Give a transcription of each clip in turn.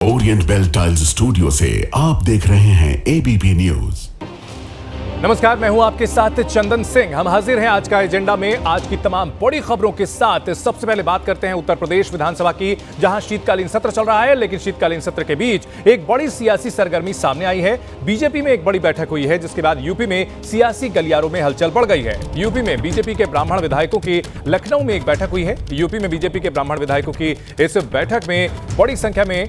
Orient bell tiles studio से आप देख रहे हैं एबीपी न्यूज। नमस्कार, मैं हूं आपके साथ चंदन सिंह। हम हाजिर हैं आज का एजेंडा में आज की तमाम बड़ी खबरों के साथ। सबसे पहले बात करते हैं उत्तर प्रदेश विधानसभा की, जहां शीतकालीन सत्र चल रहा है। लेकिन शीतकालीन सत्र के बीच एक बड़ी सियासी सरगर्मी सामने आई है। बीजेपी में एक बड़ी बैठक हुई है, जिसके बाद यूपी में सियासी गलियारों में हलचल बढ़ गई है। यूपी में बीजेपी के ब्राह्मण विधायकों की लखनऊ में एक बैठक हुई है। यूपी में बीजेपी के ब्राह्मण विधायकों की इस बैठक में बड़ी संख्या में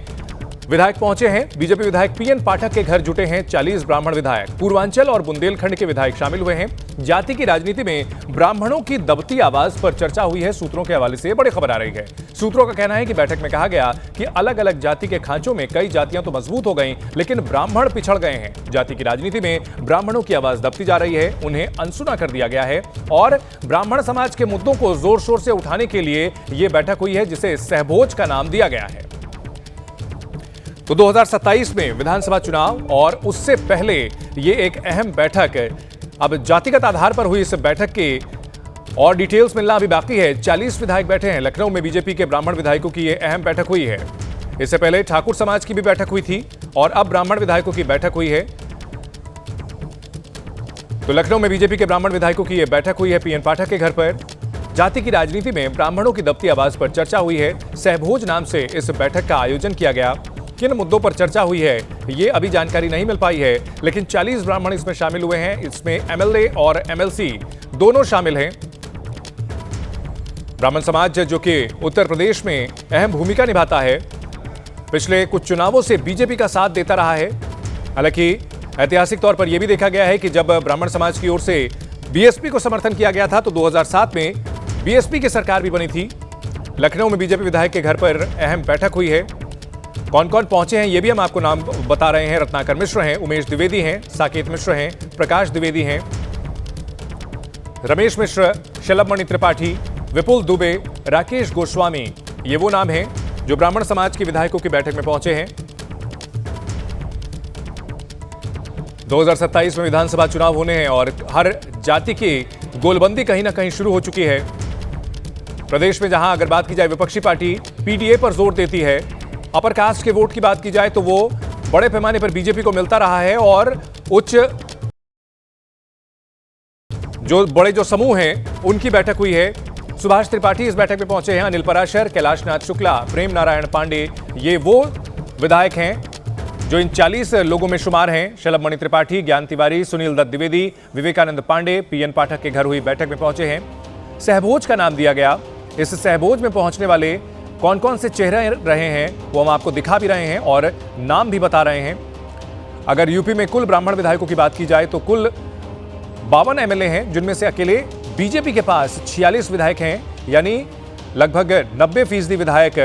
विधायक पहुंचे हैं। बीजेपी विधायक पीएन पाठक के घर जुटे हैं 40 ब्राह्मण विधायक। पूर्वांचल और बुंदेलखंड के विधायक शामिल हुए हैं। जाति की राजनीति में ब्राह्मणों की दबती आवाज पर चर्चा हुई है। सूत्रों के हवाले से ये बड़ी खबर आ रही है। सूत्रों का कहना है कि बैठक में कहा गया कि अलग अलग जाति के खांचों में कई जातियां तो मजबूत हो गई, लेकिन ब्राह्मण पिछड़ गए हैं। जाति की राजनीति में ब्राह्मणों की आवाज दबती जा रही है, उन्हें अनसुना कर दिया गया है और ब्राह्मण समाज के मुद्दों को जोर शोर से उठाने के लिए यह बैठक हुई है, जिसे सहभोज का नाम दिया गया है। तो 2027 में विधानसभा चुनाव और उससे पहले ये एक अहम बैठक, अब जातिगत आधार पर हुई इस बैठक की और डिटेल्स मिलना अभी बाकी है। 40 विधायक बैठे हैं। लखनऊ में बीजेपी के ब्राह्मण विधायकों की ये अहम बैठक हुई है। इससे पहले ठाकुर समाज की भी बैठक हुई थी और अब ब्राह्मण विधायकों की बैठक हुई है। तो लखनऊ में बीजेपी के ब्राह्मण विधायकों की यह बैठक हुई है पीएन पाठक के घर पर। जाति की राजनीति में ब्राह्मणों की दबती आवाज पर चर्चा हुई है। सहभोज नाम से इस बैठक का आयोजन किया गया। किन मुद्दों पर चर्चा हुई है ये अभी जानकारी नहीं मिल पाई है, लेकिन 40 ब्राह्मण इसमें शामिल हुए हैं। इसमें एमएलए और एमएलसी दोनों शामिल हैं। ब्राह्मण समाज जो कि उत्तर प्रदेश में अहम भूमिका निभाता है, पिछले कुछ चुनावों से बीजेपी का साथ देता रहा है। हालांकि ऐतिहासिक तौर पर यह भी देखा गया है कि जब ब्राह्मण समाज की ओर से बीएसपी को समर्थन किया गया था तो 2007 में बीएसपी की सरकार भी बनी थी। लखनऊ में बीजेपी विधायक के घर पर अहम बैठक हुई है। कौन कौन पहुंचे हैं ये भी हम आपको नाम बता रहे हैं। रत्नाकर मिश्र हैं, उमेश द्विवेदी हैं, साकेत मिश्र हैं, प्रकाश द्विवेदी हैं, रमेश मिश्र, शलभमणि त्रिपाठी, विपुल दुबे, राकेश गोस्वामी, ये वो नाम हैं जो ब्राह्मण समाज के विधायकों की बैठक में पहुंचे हैं। 2027 में विधानसभा चुनाव होने हैं और हर जाति की गोलबंदी कहीं ना कहीं शुरू हो चुकी है। प्रदेश में जहां अगर बात की जाए विपक्षी पार्टी पीडीए पर जोर देती है, अपर कास्ट के वोट की बात की जाए तो वो बड़े पैमाने पर बीजेपी को मिलता रहा है और उच्च जो समूह हैं उनकी बैठक हुई है। सुभाष त्रिपाठी इस बैठक में पहुंचे हैं। अनिल पराशर, कैलाशनाथ शुक्ला, प्रेम नारायण पांडे, ये वो विधायक हैं जो इन 40 लोगों में शुमार हैं। शलभमणि त्रिपाठी, ज्ञान तिवारी, सुनील दत्त द्विवेदी, विवेकानंद पांडे पीएन पाठक के घर हुई बैठक में पहुंचे हैं। सहभोज का नाम दिया गया। इस सहभोज में पहुंचने वाले कौन कौन से चेहरे रहे हैं वो हम आपको दिखा भी रहे हैं और नाम भी बता रहे हैं। अगर यूपी में कुल ब्राह्मण विधायकों की बात की जाए तो कुल 52 एमएलए हैं, जिनमें से अकेले बीजेपी के पास 46 विधायक हैं, यानी लगभग 90% विधायक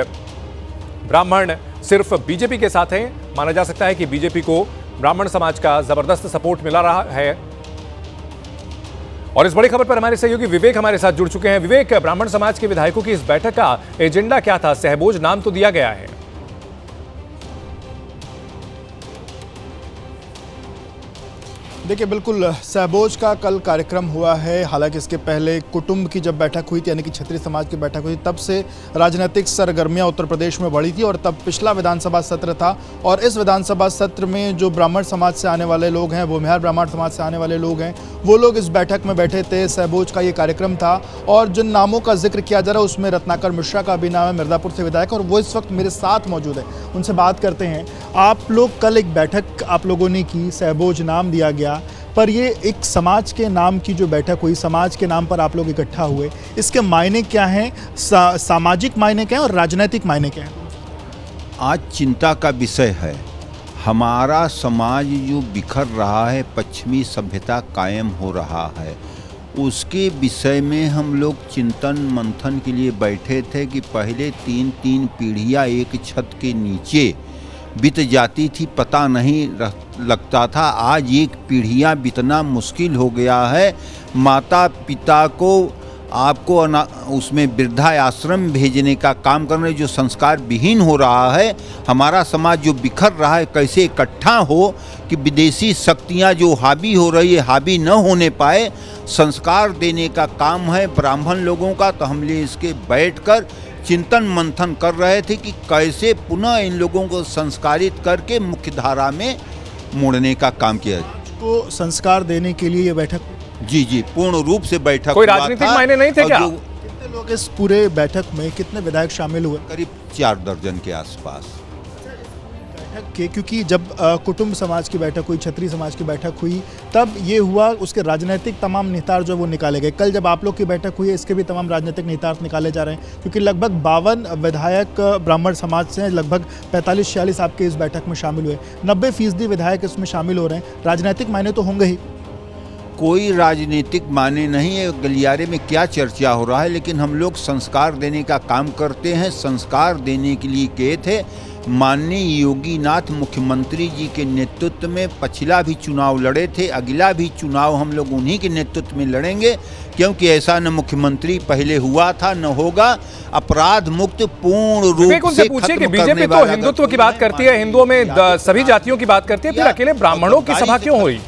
ब्राह्मण सिर्फ बीजेपी के साथ हैं। माना जा सकता है कि बीजेपी को ब्राह्मण समाज का जबरदस्त सपोर्ट मिला रहा है। और इस बड़ी खबर पर हमारे सहयोगी विवेक हमारे साथ जुड़ चुके हैं। विवेक, ब्राह्मण समाज के विधायकों की इस बैठक का एजेंडा क्या था? सहभोज नाम तो दिया गया है। देखिए, बिल्कुल सहभोज का कल कार्यक्रम हुआ है। हालांकि इसके पहले कुटुंब की जब बैठक हुई थी, यानी कि क्षत्रिय समाज की बैठक हुई, तब से राजनीतिक सरगर्मियां उत्तर प्रदेश में बढ़ी थी और तब पिछला विधानसभा सत्र था और इस विधानसभा सत्र में जो ब्राह्मण समाज से आने वाले लोग हैं, वो बिहार ब्राह्मण समाज से आने वाले लोग हैं, वो लोग इस बैठक में बैठे थे। सहभोज का ये कार्यक्रम था और जिन नामों का जिक्र किया जा रहा है उसमें रत्नाकर मिश्रा का भी नाम है, मिर्जापुर से विधायक, और वो इस वक्त मेरे साथ मौजूद है। उनसे बात करते हैं। आप लोग कल एक बैठक आप लोगों ने की, सहभोज नाम दिया गया, पर ये एक समाज के नाम की जो बैठक हुई, समाज के नाम पर आप लोग इकट्ठा हुए, इसके मायने क्या हैं? सामाजिक मायने क्या हैं और राजनीतिक मायने क्या हैं? आज चिंता का विषय है। हमारा समाज जो बिखर रहा है, पश्चिमी सभ्यता कायम हो रहा है, उसके विषय में हम लोग चिंतन मंथन के लिए बैठे थे कि पहले 3 पीढ़ियाँ एक छत के नीचे बीत जाती थी, पता नहीं लगता था। आज एक पीढ़ियाँ बीतना मुश्किल हो गया है। माता पिता को आपको उसमें वृद्धा आश्रम भेजने का काम करने जो संस्कार विहीन हो रहा है। हमारा समाज जो बिखर रहा है, कैसे इकट्ठा हो कि विदेशी शक्तियां जो हावी हो रही है हावी न होने पाए। संस्कार देने का काम है ब्राह्मण लोगों का, तो हम लिए इसके बैठकर चिंतन मंथन कर रहे थे कि कैसे पुनः इन लोगों को संस्कारित करके मुख्य धारा में मोड़ने का काम किया जाए। को संस्कार देने के लिए ये बैठक, जी पूर्ण रूप से बैठक कोई हुआ राजनीतिक था। मायने नहीं थे और क्या? कितने लोग इस पूरे बैठक में, कितने विधायक शामिल हुए करीब 4 दर्जन के आसपास। बैठक के? क्योंकि जब कुटुंब समाज की बैठक हुई, क्षत्रिय समाज की बैठक हुई, तब ये हुआ, उसके राजनीतिक तमाम निहितार्थ जो वो निकाले गए। कल जब आप लोग की बैठक हुई है, इसके भी तमाम राजनीतिक निहितार्थ निकाले जा रहे हैं, क्योंकि लगभग 52 विधायक ब्राह्मण समाज से हैं, लगभग 45-46 आपके इस बैठक में शामिल हुए, 90% विधायक इसमें शामिल हो रहे हैं। राजनीतिक मायने तो होंगे ही। कोई राजनीतिक माने नहीं है, गलियारे में क्या चर्चा हो रहा है, लेकिन हम लोग संस्कार देने का काम करते हैं। संस्कार देने के लिए गए थे। माननीय योगीनाथ मुख्यमंत्री जी के नेतृत्व में पिछला भी चुनाव लड़े थे, अगला भी चुनाव हम लोग उन्हीं के नेतृत्व में लड़ेंगे, क्योंकि ऐसा न मुख्यमंत्री पहले हुआ था न होगा। अपराध मुक्त पूर्ण रूप से पूछिए कि बीजेपी तो हिंदुत्व की बात करती है, हिंदुओं में सभी जातियों की बात करती है, फिर अकेले ब्राह्मणों की सभा क्यों हुई?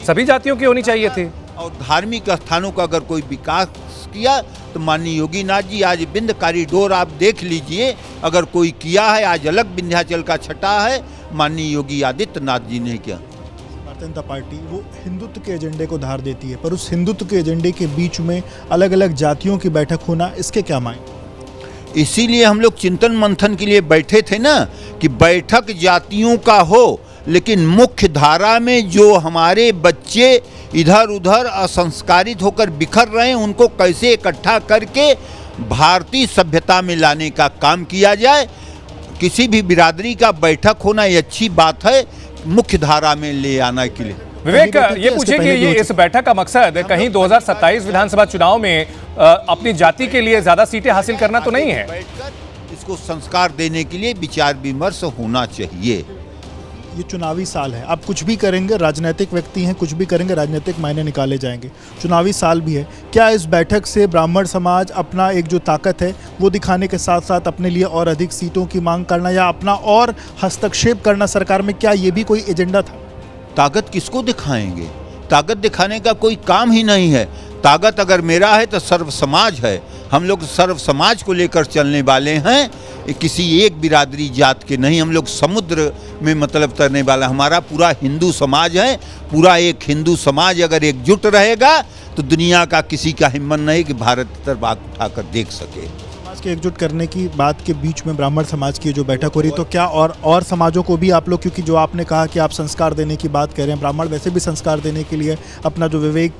सभी जातियों की होनी चाहिए थी। और धार्मिक स्थानों का अगर कोई विकास किया तो माननीय योगीनाथ जी, आज विंध्य कॉरिडोर आप देख लीजिए, अगर कोई किया है, आज अलग विंध्याचल का छटा है, माननीय योगी आदित्यनाथ जी ने किया। भारतीय जनता पार्टी वो हिंदुत्व के एजेंडे को धार देती है, पर उस हिंदुत्व के एजेंडे के बीच में अलग अलग जातियों की बैठक होना, इसके क्या मायने? इसीलिए हम लोग चिंतन मंथन के लिए बैठे थे ना, कि बैठक जातियों का हो, लेकिन मुख्य धारा में जो हमारे बच्चे इधर उधर असंस्कारित होकर बिखर रहे हैं, उनको कैसे इकट्ठा करके भारतीय सभ्यता में लाने का काम किया जाए। किसी भी बिरादरी का बैठक होना ये अच्छी बात है, मुख्य धारा में ले आने के लिए। विवेक, ये पूछिए कि ये इस बैठक का मकसद कहीं 2027 विधानसभा चुनाव में अपनी जाति के लिए ज्यादा सीटें हासिल करना तो नहीं है? बैठकर इसको संस्कार देने के लिए विचार विमर्श होना चाहिए। ये चुनावी साल है, आप कुछ भी करेंगे, राजनीतिक व्यक्ति हैं, कुछ भी करेंगे राजनीतिक मायने निकाले जाएंगे। चुनावी साल भी है, क्या इस बैठक से ब्राह्मण समाज अपना एक जो ताकत है वो दिखाने के साथ साथ अपने लिए और अधिक सीटों की मांग करना या अपना और हस्तक्षेप करना सरकार में, क्या ये भी कोई एजेंडा था? ताकत किसको दिखाएंगे? ताकत दिखाने का कोई काम ही नहीं है। ताकत अगर मेरा है तो सर्व समाज है। हम लोग सर्व समाज को लेकर चलने वाले हैं, किसी एक बिरादरी जात के नहीं। हम लोग समुद्र में मतलब तैरने वाला, हमारा पूरा हिंदू समाज है। पूरा एक हिंदू समाज अगर एकजुट रहेगा तो दुनिया का किसी का हिम्मत नहीं कि भारत की तरफ आँख उठाकर देख सके। समाज के एकजुट करने की बात के बीच में ब्राह्मण समाज की जो बैठक हो रही, तो क्या और समाजों को भी आप लोग, क्योंकि जो आपने कहा कि आप संस्कार देने की बात कह रहे हैं, ब्राह्मण वैसे भी संस्कार देने के लिए अपना जो विवेक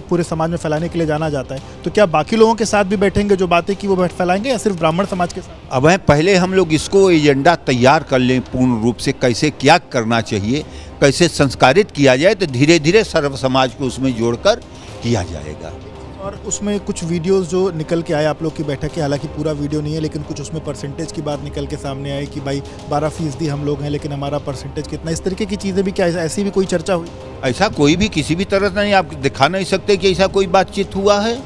पूरे समाज में फैलाने के लिए जाना जाता है, तो क्या बाकी लोगों के साथ भी बैठेंगे, जो बातें की वो फैलाएंगे, या सिर्फ ब्राह्मण समाज के साथ? अब पहले हम लोग इसको एजेंडा तैयार कर लें पूर्ण रूप से, कैसे क्या करना चाहिए, कैसे संस्कारित किया जाए, तो धीरे धीरे सर्व समाज को उसमें जोड़कर किया जाएगा। और उसमें कुछ वीडियोस जो निकल के आए आप लोग की बैठक के, हालांकि पूरा वीडियो नहीं है, लेकिन कुछ उसमें परसेंटेज की बात निकल के सामने आई कि भाई 12% हम लोग हैं, लेकिन हमारा परसेंटेज कितना, इस तरीके की चीज़ें भी, क्या ऐसी भी कोई चर्चा हुई? ऐसा कोई भी किसी भी तरह नहीं, आप दिखा नहीं सकते कि ऐसा कोई बातचीत हुआ है।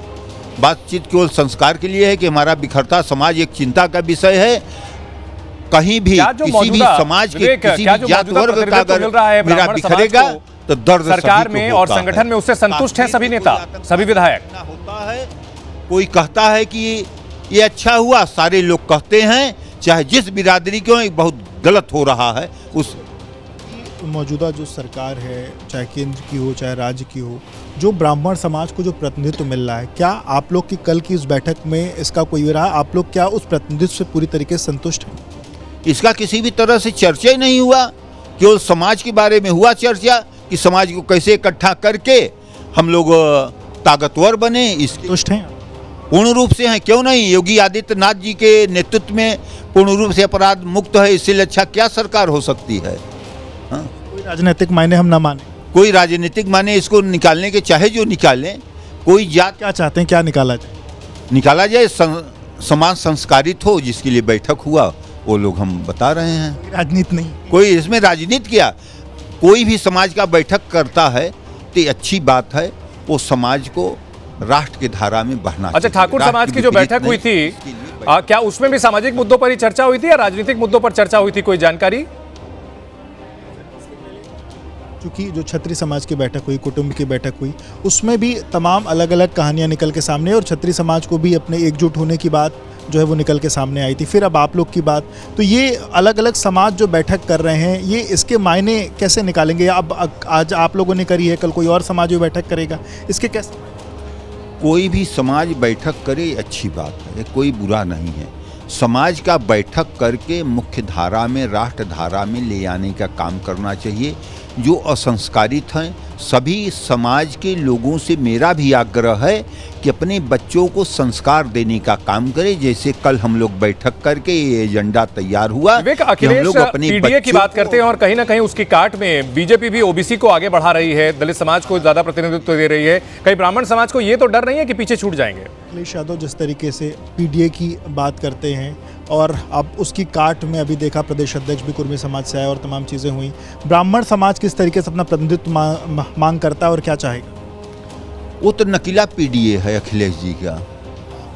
बातचीत केवल संस्कार के लिए है कि हमारा बिखरता समाज एक चिंता का विषय है। कहीं भी किसी भी समाज के किसी भी जात वर्ग का अगर मेरा बिखरेगा तो दर्द सरकार में और संगठन में उससे संतुष्ट हैं सभी नेता, सभी विधायक। होता है, कोई कहता है कि ये अच्छा हुआ, सारे लोग कहते हैं, चाहे जिस बिरादरी को, बहुत गलत हो रहा है। उस मौजूदा जो सरकार है, चाहे केंद्र की हो चाहे राज्य की हो, जो ब्राह्मण समाज को जो प्रतिनिधित्व मिल रहा है, क्या आप लोग की कल की इस बैठक में इसका कोई रहा? आप लोग क्या उस प्रतिनिधित्व से पूरी तरीके से संतुष्ट हैं? इसका किसी भी तरह से चर्चा ही नहीं हुआ, केवल समाज के बारे में हुआ चर्चा कि समाज को कैसे इकट्ठा करके हम लोग ताकतवर बने। संतुष्ट हैं? पूर्ण रूप से हैं, क्यों नहीं। योगी आदित्यनाथ जी के नेतृत्व में पूर्ण रूप से अपराध मुक्त है, इससे अच्छा क्या सरकार हो सकती है? कोई राजनीतिक मायने हम ना माने, कोई राजनीतिक माने इसको निकालने के चाहे जो निकालें, कोई जात क्या चाहते हैं, क्या निकाला जाए? निकाला जाए, समाज संस्कारित हो, जिसके लिए बैठक हुआ वो लोग हम बता रहे हैं। राजनीति नहीं, कोई इसमें राजनीति किया। कोई भी समाज का बैठक करता है तो अच्छी बात है, वो समाज को राष्ट्र की धारा में बढ़ना। अच्छा, ठाकुर समाज की जो बैठक हुई थी, क्या उसमें भी सामाजिक मुद्दों पर ही चर्चा हुई थी या राजनीतिक मुद्दों पर चर्चा हुई थी? कोई जानकारी? क्योंकि जो क्षत्रिय समाज की बैठक हुई, कुटुंब की बैठक हुई, उसमें भी तमाम अलग अलग कहानियां निकल के सामने और क्षत्रिय समाज को भी अपने एकजुट होने की बात जो है वो निकल के सामने आई थी। फिर अब आप लोग की बात, तो ये अलग अलग समाज जो बैठक कर रहे हैं, ये इसके मायने कैसे निकालेंगे? अब आज आप लोगों ने करी है, कल कोई और समाज भी बैठक करेगा, इसके कैसे? कोई भी समाज बैठक करे अच्छी बात है, कोई बुरा नहीं है। समाज का बैठक करके मुख्य धारा में, राष्ट्र धारा में ले आने का काम करना चाहिए। जो असंस्कारित हैं, सभी समाज के लोगों से मेरा भी आग्रह है कि अपने बच्चों को संस्कार देने का काम करें। जैसे कल हम लोग बैठक करके ये एजेंडा तैयार हुआ कि हम लोग अपने पीडीए की बात करते हैं और कहीं ना कहीं उसकी काट में बीजेपी भी ओबीसी को आगे बढ़ा रही है, दलित समाज को ज्यादा प्रतिनिधित्व दे रही है। कहीं ब्राह्मण समाज को ये तो डर नहीं है कि पीछे छूट जाएंगे? अखिलेश यादव जिस तरीके से पीडीए की बात करते हैं और अब उसकी काट में अभी देखा प्रदेश अध्यक्ष भी कुर्मी समाज से आए और तमाम चीज़ें हुई, ब्राह्मण समाज किस तरीके से अपना प्रतिनिधित्व मांग करता है और क्या चाहेगा? वो तो नकीला पीडीए है अखिलेश जी का।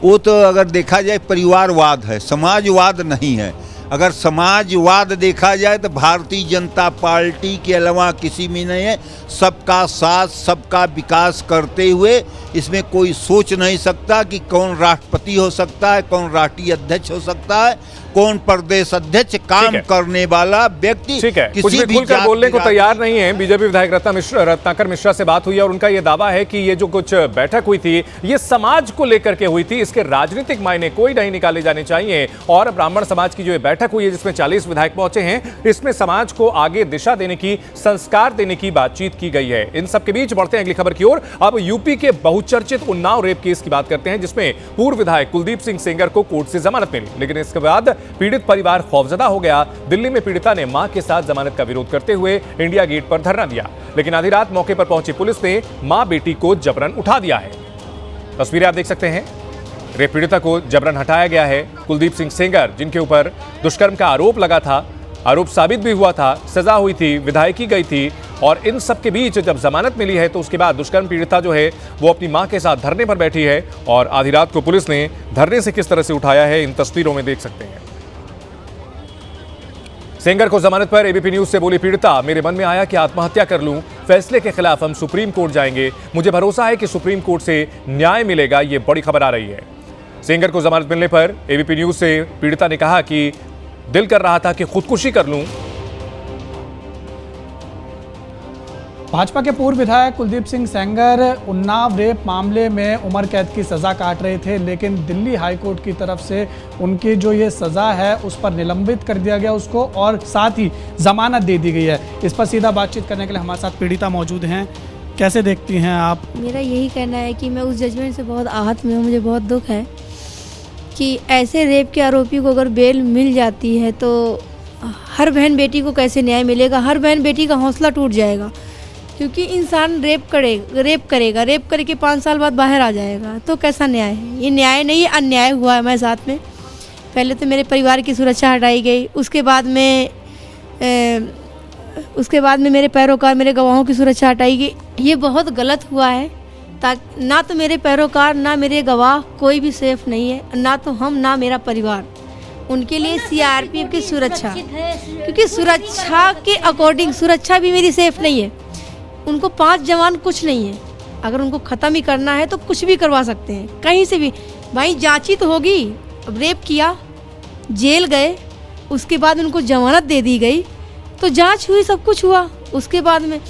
वो तो अगर देखा जाए परिवारवाद है, समाजवाद नहीं है। अगर समाजवाद देखा जाए तो भारतीय जनता पार्टी के अलावा किसी में नहीं है। सबका साथ, सबका विकास करते हुए इसमें कोई सोच नहीं सकता कि कौन राष्ट्रपति हो सकता है, कौन राष्ट्रीय अध्यक्ष हो सकता है, कौन प्रदेश अध्यक्ष, काम करने वाला व्यक्ति कुछ भी खुलकर बोलने को तैयार नहीं है। बीजेपी विधायक रत्नाकर मिश्रा से बात हुई और उनका यह दावा है कि ये जो कुछ बैठक हुई थी ये समाज को लेकर के हुई थी, इसके राजनीतिक मायने कोई नहीं निकाले जाने चाहिए। और ब्राह्मण समाज की जो ये बैठक हुई है जिसमें 40 विधायक पहुंचे हैं, इसमें समाज को आगे दिशा देने की, संस्कार देने की बातचीत की गई है। इन सबके बीच बढ़ते हैं अगली खबर की ओर। अब यूपी के बहुचर्चित उन्नाव रेप केस की बात करते हैं जिसमें पूर्व विधायक कुलदीप सिंह सेंगर को कोर्ट से जमानत मिली, लेकिन इसके बाद पीड़ित परिवार खौफजदा हो गया। दिल्ली में पीड़िता ने मां के साथ जमानत का विरोध करते हुए इंडिया गेट पर धरना दिया, लेकिन आधी रात मौके पर पहुंची पुलिस ने मां बेटी को जबरन उठा दिया है। तस्वीरें आप देख सकते हैं, रेप पीड़िता को जबरन हटाया गया है। कुलदीप सिंह सेंगर जिनके ऊपर दुष्कर्म का आरोप लगा था, आरोप साबित भी हुआ था, सजा हुई थी, विधायकी गई थी, और इन सब के बीच जब जमानत मिली है तो उसके बाद दुष्कर्म पीड़िता जो है वो अपनी मां के साथ धरने पर बैठी है और आधी रात को पुलिस ने धरने से किस तरह से उठाया है इन तस्वीरों में देख सकते हैं। सेंगर को जमानत पर एबीपी न्यूज से बोली पीड़िता, मेरे मन में आया कि आत्महत्या कर लूं, फैसले के खिलाफ हम सुप्रीम कोर्ट जाएंगे, मुझे भरोसा है कि सुप्रीम कोर्ट से न्याय मिलेगा। ये बड़ी खबर आ रही है। सेंगर को जमानत मिलने पर एबीपी न्यूज से पीड़िता ने कहा कि दिल कर रहा था कि खुदकुशी कर लूं। भाजपा के पूर्व विधायक कुलदीप सिंह सेंगर उन्नाव रेप मामले में उम्र कैद की सज़ा काट रहे थे, लेकिन दिल्ली हाईकोर्ट की तरफ से उनकी जो ये सज़ा है उस पर निलंबित कर दिया गया उसको, और साथ ही ज़मानत दे दी गई है। इस पर सीधा बातचीत करने के लिए हमारे साथ पीड़िता मौजूद हैं। कैसे देखती हैं आप? मेरा यही कहना है कि मैं उस जजमेंट से बहुत आहत में हूँ। मुझे बहुत दुख है कि ऐसे रेप के आरोपी को अगर बेल मिल जाती है तो हर बहन बेटी को कैसे न्याय मिलेगा? हर बहन बेटी का हौसला टूट जाएगा, क्योंकि इंसान रेप करेगा, रेप करके 5 साल बाद बाहर आ जाएगा, तो कैसा न्याय है? ये न्याय नहीं, अन्याय हुआ है हमारे साथ में। पहले तो मेरे परिवार की सुरक्षा हटाई गई, उसके बाद में मेरे पैरोकार, मेरे गवाहों की सुरक्षा हटाई गई। ये बहुत गलत हुआ है। ताकि ना तो मेरे पैरोकार, ना मेरे गवाह, कोई भी सेफ नहीं है, ना तो हम, ना मेरा परिवार। उनके लिए सीआरपीएफ की सुरक्षा, क्योंकि सुरक्षा के अकॉर्डिंग सुरक्षा भी मेरी सेफ नहीं है। उनको 5 जवान कुछ नहीं है, अगर उनको ख़त्म ही करना है तो कुछ भी करवा सकते हैं, कहीं से भी। भाई जांची तो होगी। अब रेप किया, जेल गए, उसके बाद उनको जमानत दे दी गई, तो जांच हुई, सब कुछ हुआ। उसके बाद में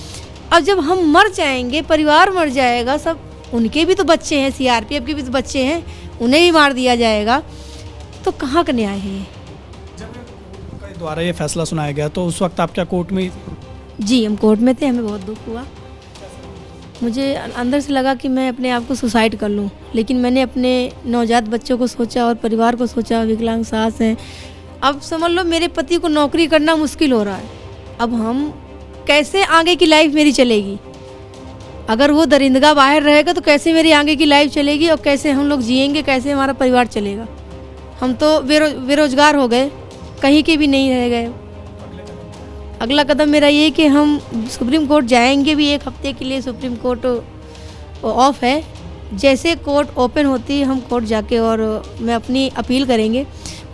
अब जब हम मर जाएंगे, परिवार मर जाएगा, सब, उनके भी तो बच्चे हैं, सीआरपीएफ के भी तो बच्चे हैं, उन्हें भी मार दिया जाएगा, तो कहाँ का न्याय है ये? जब द्वारा ये फैसला सुनाया गया तो उस वक्त आप क्या कोर्ट में? जी, हम कोर्ट में थे, हमें बहुत दुख हुआ। मुझे अंदर से लगा कि मैं अपने आप को सुसाइड कर लूं, लेकिन मैंने अपने नवजात बच्चों को सोचा और परिवार को सोचा, विकलांग सास हैं। अब समझ लो मेरे पति को नौकरी करना मुश्किल हो रहा है। अब हम कैसे आगे की लाइफ मेरी चलेगी? अगर वो दरिंदगा बाहर रहेगा तो कैसे मेरी आगे की लाइफ चलेगी, और कैसे हम लोग जिएंगे, कैसे हमारा परिवार चलेगा? हम तो बेरोजगार हो गए, कहीं के भी नहीं रह गए। अगला कदम मेरा ये कि हम सुप्रीम कोर्ट जाएंगे भी। 1 हफ्ते के लिए सुप्रीम कोर्ट ऑफ है। जैसे कोर्ट ओपन होती है हम कोर्ट जाके और मैं अपनी अपील करेंगे।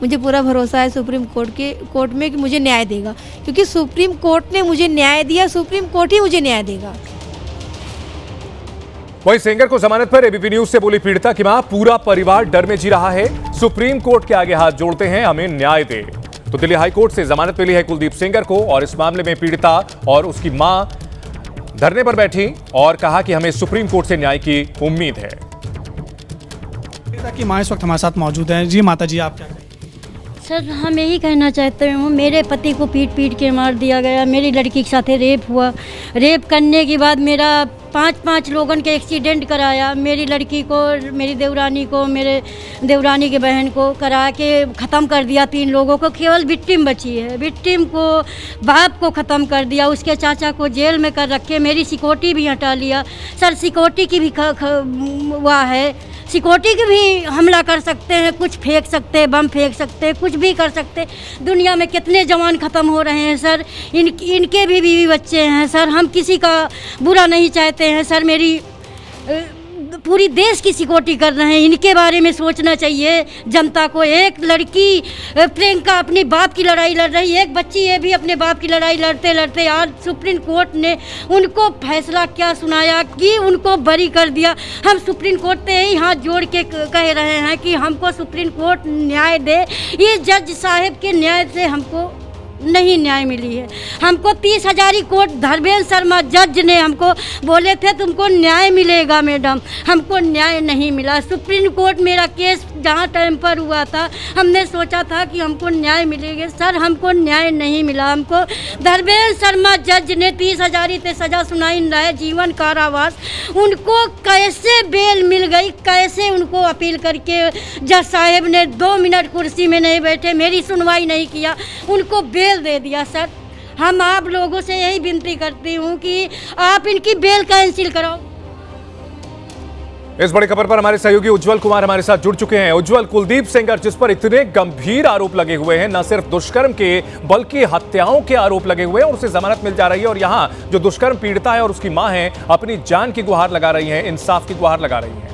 मुझे पूरा भरोसा है सुप्रीम कोर्ट में कि मुझे न्याय देगा, क्योंकि सुप्रीम कोर्ट ने मुझे न्याय दिया, सुप्रीम कोर्ट ही मुझे न्याय देगा। वहीं सेंगर को जमानत पर एबीपी न्यूज से बोली पीड़िता की मां, पूरा परिवार डर में जी रहा है, सुप्रीम कोर्ट के आगे हाथ जोड़ते हैं, हमें न्याय दे। तो दिल्ली हाईकोर्ट से जमानत मिली है कुलदीप सेंगर को और इस मामले में पीड़िता और उसकी मां धरने पर बैठी और कहा कि हमें सुप्रीम कोर्ट से न्याय की उम्मीद है। पीड़िता की मां इस वक्त हमारे साथ मौजूद हैं। जी माता जी, आप क्या कहेंगे? सर, हम यही कहना चाहते हैं, मेरे पति को पीट के मार दिया गया, मेरी लड़की के साथ रेप हुआ, रेप करने के बाद मेरा 5 लोगों के एक्सीडेंट कराया, मेरी लड़की को, मेरी देवरानी को, मेरे देवरानी की बहन को करा के ख़त्म कर दिया। 3 लोगों को, केवल विक्टिम बची है, विक्टिम को, बाप को ख़त्म कर दिया, उसके चाचा को जेल में कर रखे, मेरी सिक्योरिटी भी हटा लिया। सर, सिक्योरिटी की भी हुआ है, सिक्योरिटी की भी हमला कर सकते हैं, कुछ फेंक सकते हैं, बम फेंक सकते हैं, कुछ भी कर सकते हैं। दुनिया में कितने जवान ख़त्म हो रहे हैं सर, इनके भी बीवी बच्चे हैं सर, हम किसी का बुरा नहीं चाहते हैं सर, मेरी पूरी देश की सिक्योरिटी कर रहे हैं, इनके बारे में सोचना चाहिए जनता को। एक लड़की प्रियंका अपनी बाप की लड़ाई लड़ रही है, एक बच्ची ये भी अपने बाप की लड़ाई लड़ते लड़ते आज सुप्रीम कोर्ट ने उनको फैसला क्या सुनाया कि उनको बरी कर दिया। हम सुप्रीम कोर्ट पे ही हाथ जोड़ के कह रहे हैं कि हमको सुप्रीम कोर्ट न्याय दे। ये जज साहब के न्याय से हमको नहीं न्याय मिली है। हमको 30,000 कोर्ट धर्मेंद्र शर्मा जज ने हमको बोले थे तुमको न्याय मिलेगा मैडम, हमको न्याय नहीं मिला। सुप्रीम कोर्ट मेरा केस जहाँ टाइम पर हुआ था हमने सोचा था कि हमको न्याय मिलेगा सर, हमको न्याय नहीं मिला। हमको धर्मेंद्र शर्मा जज ने 30,000 पे सज़ा सुनाई, न्याय जीवन कारावास। उनको कैसे बेल मिल गई, कैसे उनको अपील करके जज साहब ने 2 मिनट कुर्सी में नहीं बैठे, मेरी सुनवाई नहीं किया, उनको बेल दे दिया। सर, हम आप लोगों से यही विनती करती हूँ कि आप इनकी बेल कैंसिल कराओ। इस बड़ी खबर पर हमारे सहयोगी उज्जवल कुमार हमारे साथ जुड़ चुके हैं। उज्जवल, कुलदीप सेंगर जिस पर इतने गंभीर आरोप लगे हुए हैं, न सिर्फ दुष्कर्म के बल्कि हत्याओं के आरोप लगे हुए हैं और उसे जमानत मिल जा रही है और यहाँ जो दुष्कर्म पीड़िता है और उसकी मां है अपनी जान की गुहार लगा रही है, इंसाफ की गुहार लगा रही है।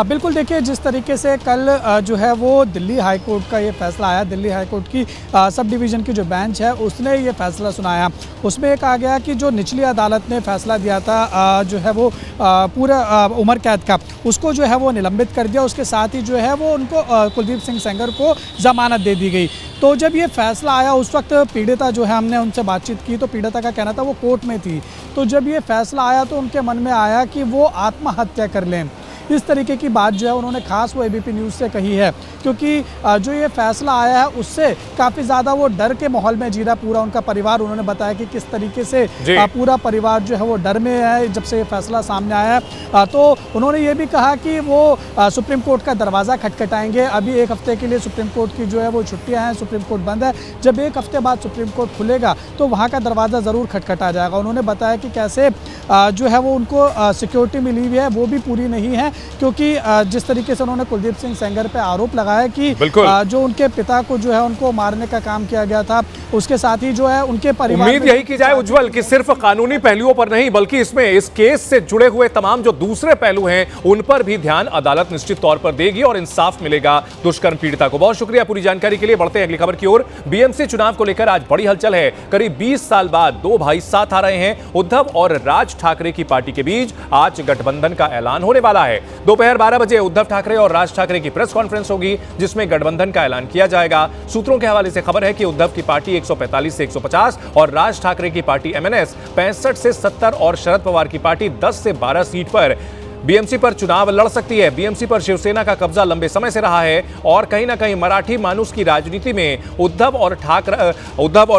बिल्कुल, देखिए जिस तरीके से कल जो है वो दिल्ली हाई कोर्ट का ये फैसला आया, दिल्ली हाई कोर्ट की सब डिवीज़न की जो बेंच है उसने ये फैसला सुनाया। उसमें ये कहा गया कि जो निचली अदालत ने फैसला दिया था जो है वो पूरा उम्र कैद का, उसको जो है वो निलंबित कर दिया। उसके साथ ही जो है वो उनको कुलदीप सिंह सेंगर को ज़मानत दे दी गई। तो जब ये फैसला आया उस वक्त पीड़िता जो है, हमने उनसे बातचीत की तो पीड़िता का कहना था वो कोर्ट में थी। तो जब ये फैसला आया तो उनके मन में आया कि वो आत्महत्या कर लें। इस तरीके की बात जो है उन्होंने खास वो एबीपी न्यूज़ से कही है, क्योंकि जो ये फैसला आया है उससे काफ़ी ज़्यादा वो डर के माहौल में जी रहा पूरा उनका परिवार। उन्होंने बताया कि किस तरीके से पूरा परिवार जो है वो डर में है जब से ये फैसला सामने आया है। तो उन्होंने ये भी कहा कि वो सुप्रीम कोर्ट का दरवाज़ा खटखटाएंगे। अभी 1 हफ्ते के लिए सुप्रीम कोर्ट की जो है वो छुट्टियाँ हैं, सुप्रीम कोर्ट बंद है। जब 1 हफ्ते बाद सुप्रीम कोर्ट खुलेगा तो वहाँ का दरवाज़ा ज़रूर खटखटा जाएगा। उन्होंने बताया कि कैसे जो है वो उनको सिक्योरिटी मिली हुई है वो भी पूरी नहीं है, क्योंकि जिस तरीके से उन्होंने कुलदीप सिंह सेंगर पे आरोप लगाया कि जो उनके पिता को जो है उनको मारने का काम किया गया था, उसके साथ ही जो है उनके परिवार, उम्मीद यही की जाए उज्जवल कि सिर्फ कानूनी पहलुओं पर नहीं बल्कि इसमें इस केस से जुड़े हुए तमाम जो दूसरे पहलू हैं उन पर भी ध्यान अदालत निश्चित तौर पर देगी और इंसाफ मिलेगा दुष्कर्म पीड़िता को। बहुत शुक्रिया पूरी जानकारी के लिए। बढ़ते हैं अगली खबर की ओर। बीएमसी चुनाव को लेकर आज बड़ी हलचल है। करीब 20 साल बाद 2 भाई साथ आ रहे हैं। उद्धव और राज ठाकरे की पार्टी के बीच आज गठबंधन का ऐलान होने वाला है। दोपहर 12 बजे उद्धव ठाकरे और राज ठाकरे की प्रेस कॉन्फ्रेंस होगी जिसमें गठबंधन का ऐलान किया जाएगा। सूत्रों के हवाले से खबर है कि उद्धव की पार्टी 145 से 150 और राज ठाकरे की पार्टी एमएनएस 65 से 70 और शरद पवार की पार्टी 10 से 12 सीट पर बीएमसी पर चुनाव लड़ सकती है। बीएमसी पर शिवसेना का कब्जा लंबे समय से रहा है और कहीं ना कहीं मराठी मानुस की राजनीति में उद्धव और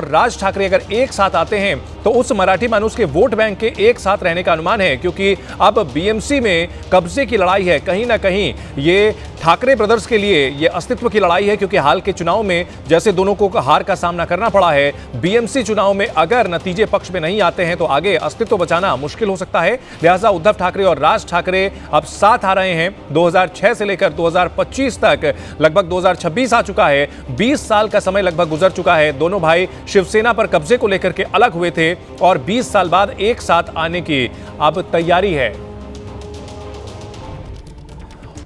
राज ठाकरे अगर एक साथ आते हैं तो उस मराठी मानुस के वोट बैंक के एक साथ रहने का अनुमान है, क्योंकि अब बीएमसी में कब्जे की लड़ाई है। कहीं ना कहीं ये ठाकरे ब्रदर्स के लिए ये अस्तित्व की लड़ाई है, क्योंकि हाल के चुनाव में जैसे दोनों को हार का सामना करना पड़ा है, बीएमसी चुनाव में अगर नतीजे पक्ष में नहीं आते हैं तो आगे अस्तित्व बचाना मुश्किल हो सकता है। लिहाजा उद्धव ठाकरे और राज ठाकरे अब साथ आ रहे हैं। 2006 से लेकर 2025 तक लगभग 2026 आ चुका है। 20 साल का समय लगभग गुजर चुका है। दोनों भाई शिवसेना पर कब्जे को लेकर के अलग हुए थे और 20 साल बाद एक साथ आने की अब तैयारी है।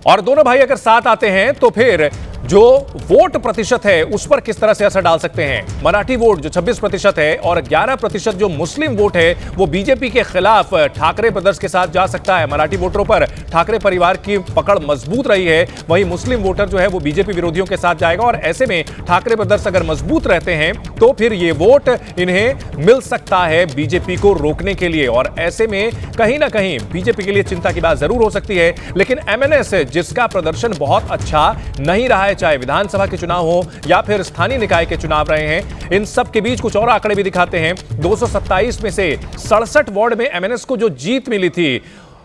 और दोनों भाई अगर साथ आते हैं तो फिर जो वोट प्रतिशत है उस पर किस तरह से असर डाल सकते हैं। मराठी वोट जो 26% है और 11% जो मुस्लिम वोट है वो बीजेपी के खिलाफ ठाकरे ब्रदर्स के साथ जा सकता है। मराठी वोटरों पर ठाकरे परिवार की पकड़ मजबूत रही है, वहीं मुस्लिम वोटर जो है वो बीजेपी विरोधियों के साथ जाएगा और ऐसे में ठाकरे ब्रदर्स अगर मजबूत रहते हैं तो फिर ये वोट इन्हें मिल सकता है बीजेपी को रोकने के लिए और ऐसे में कहीं ना कहीं बीजेपी के लिए चिंता की बात जरूर हो सकती है। लेकिन एमएनएस जिसका प्रदर्शन बहुत अच्छा नहीं रहा है, चाहे विधानसभा के चुनाव हो या फिर स्थानीय निकाय के चुनाव रहे हैं, इन सब के बीच कुछ और आंकड़े भी दिखाते हैं। 227 में से 67 वार्ड में एमएनएस को जो जीत मिली थी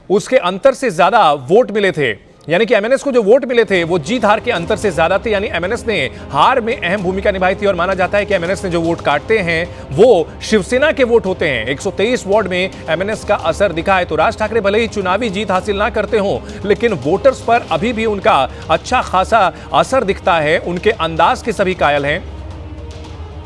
उसके अंतर से ज्यादा वोट मिले थे, यानी कि एमएनएस को जो वोट मिले थे वो जीत हार के अंतर से ज्यादा थे, यानी एमएनएस ने हार में अहम भूमिका निभाई थी और माना जाता है कि एमएनएस ने जो वोट काटते हैं वो शिवसेना के वोट होते हैं। 123 वार्ड में एमएनएस का असर दिखा है। तो राज ठाकरे भले ही चुनावी जीत हासिल ना करते हो लेकिन वोटर्स पर अभी भी उनका अच्छा खासा असर दिखता है, उनके अंदाज के सभी कायल हैं।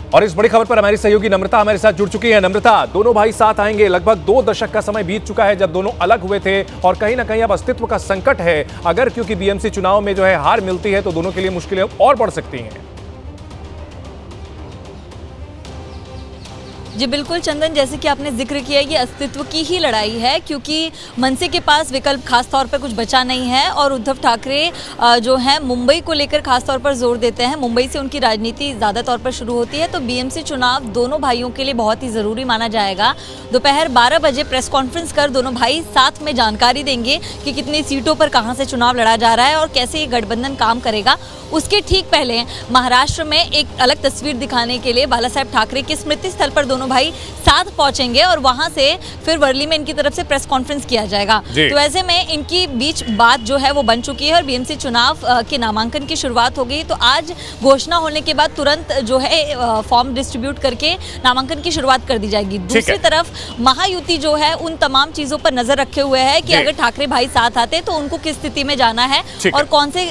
और इस बड़ी खबर पर हमारी सहयोगी नम्रता हमारे साथ जुड़ चुकी है। नम्रता, दोनों भाई साथ आएंगे, लगभग 2 दशक का समय बीत चुका है जब दोनों अलग हुए थे और कहीं ना कहीं अब अस्तित्व का संकट है। अगर क्योंकि बीएमसी चुनाव में जो है हार मिलती है तो दोनों के लिए मुश्किलें और बढ़ सकती हैं। जी बिल्कुल चंदन, जैसे कि आपने जिक्र किया, ये अस्तित्व की ही लड़ाई है क्योंकि मनसे के पास विकल्प खास तौर पर कुछ बचा नहीं है और उद्धव ठाकरे जो है मुंबई को लेकर खास तौर पर जोर देते हैं। मुंबई से उनकी राजनीति ज़्यादा तौर पर शुरू होती है, तो बीएमसी चुनाव दोनों भाइयों के लिए बहुत ही ज़रूरी माना जाएगा। दोपहर 12 बजे प्रेस कॉन्फ्रेंस कर दोनों भाई साथ में जानकारी देंगे कि कितनी सीटों पर कहाँ से चुनाव लड़ा जा रहा है और कैसे ये गठबंधन काम करेगा। उसके ठीक पहले महाराष्ट्र में एक अलग तस्वीर दिखाने के लिए बाला साहेब ठाकरे के स्मृति स्थल पर दोनों भाई साथ पहुंचेंगे और वहां से फिर वर्ली में इनकी तरफ से प्रेस कॉन्फ्रेंस किया जाएगा। तो ऐसे में इनकी बीच बात जो है वो बन चुकी है और बीएमसी चुनाव के नामांकन की शुरुआत हो गई। तो आज घोषणा होने के बाद तुरंत जो है फॉर्म डिस्ट्रीब्यूट करके नामांकन की शुरुआत कर दी जाएगी। दूसरी तरफ महायुति जो है उन तमाम चीजों पर नजर रखे हुए है कि अगर ठाकरे भाई साथ आते तो उनको किस स्थिति में जाना है और कौन से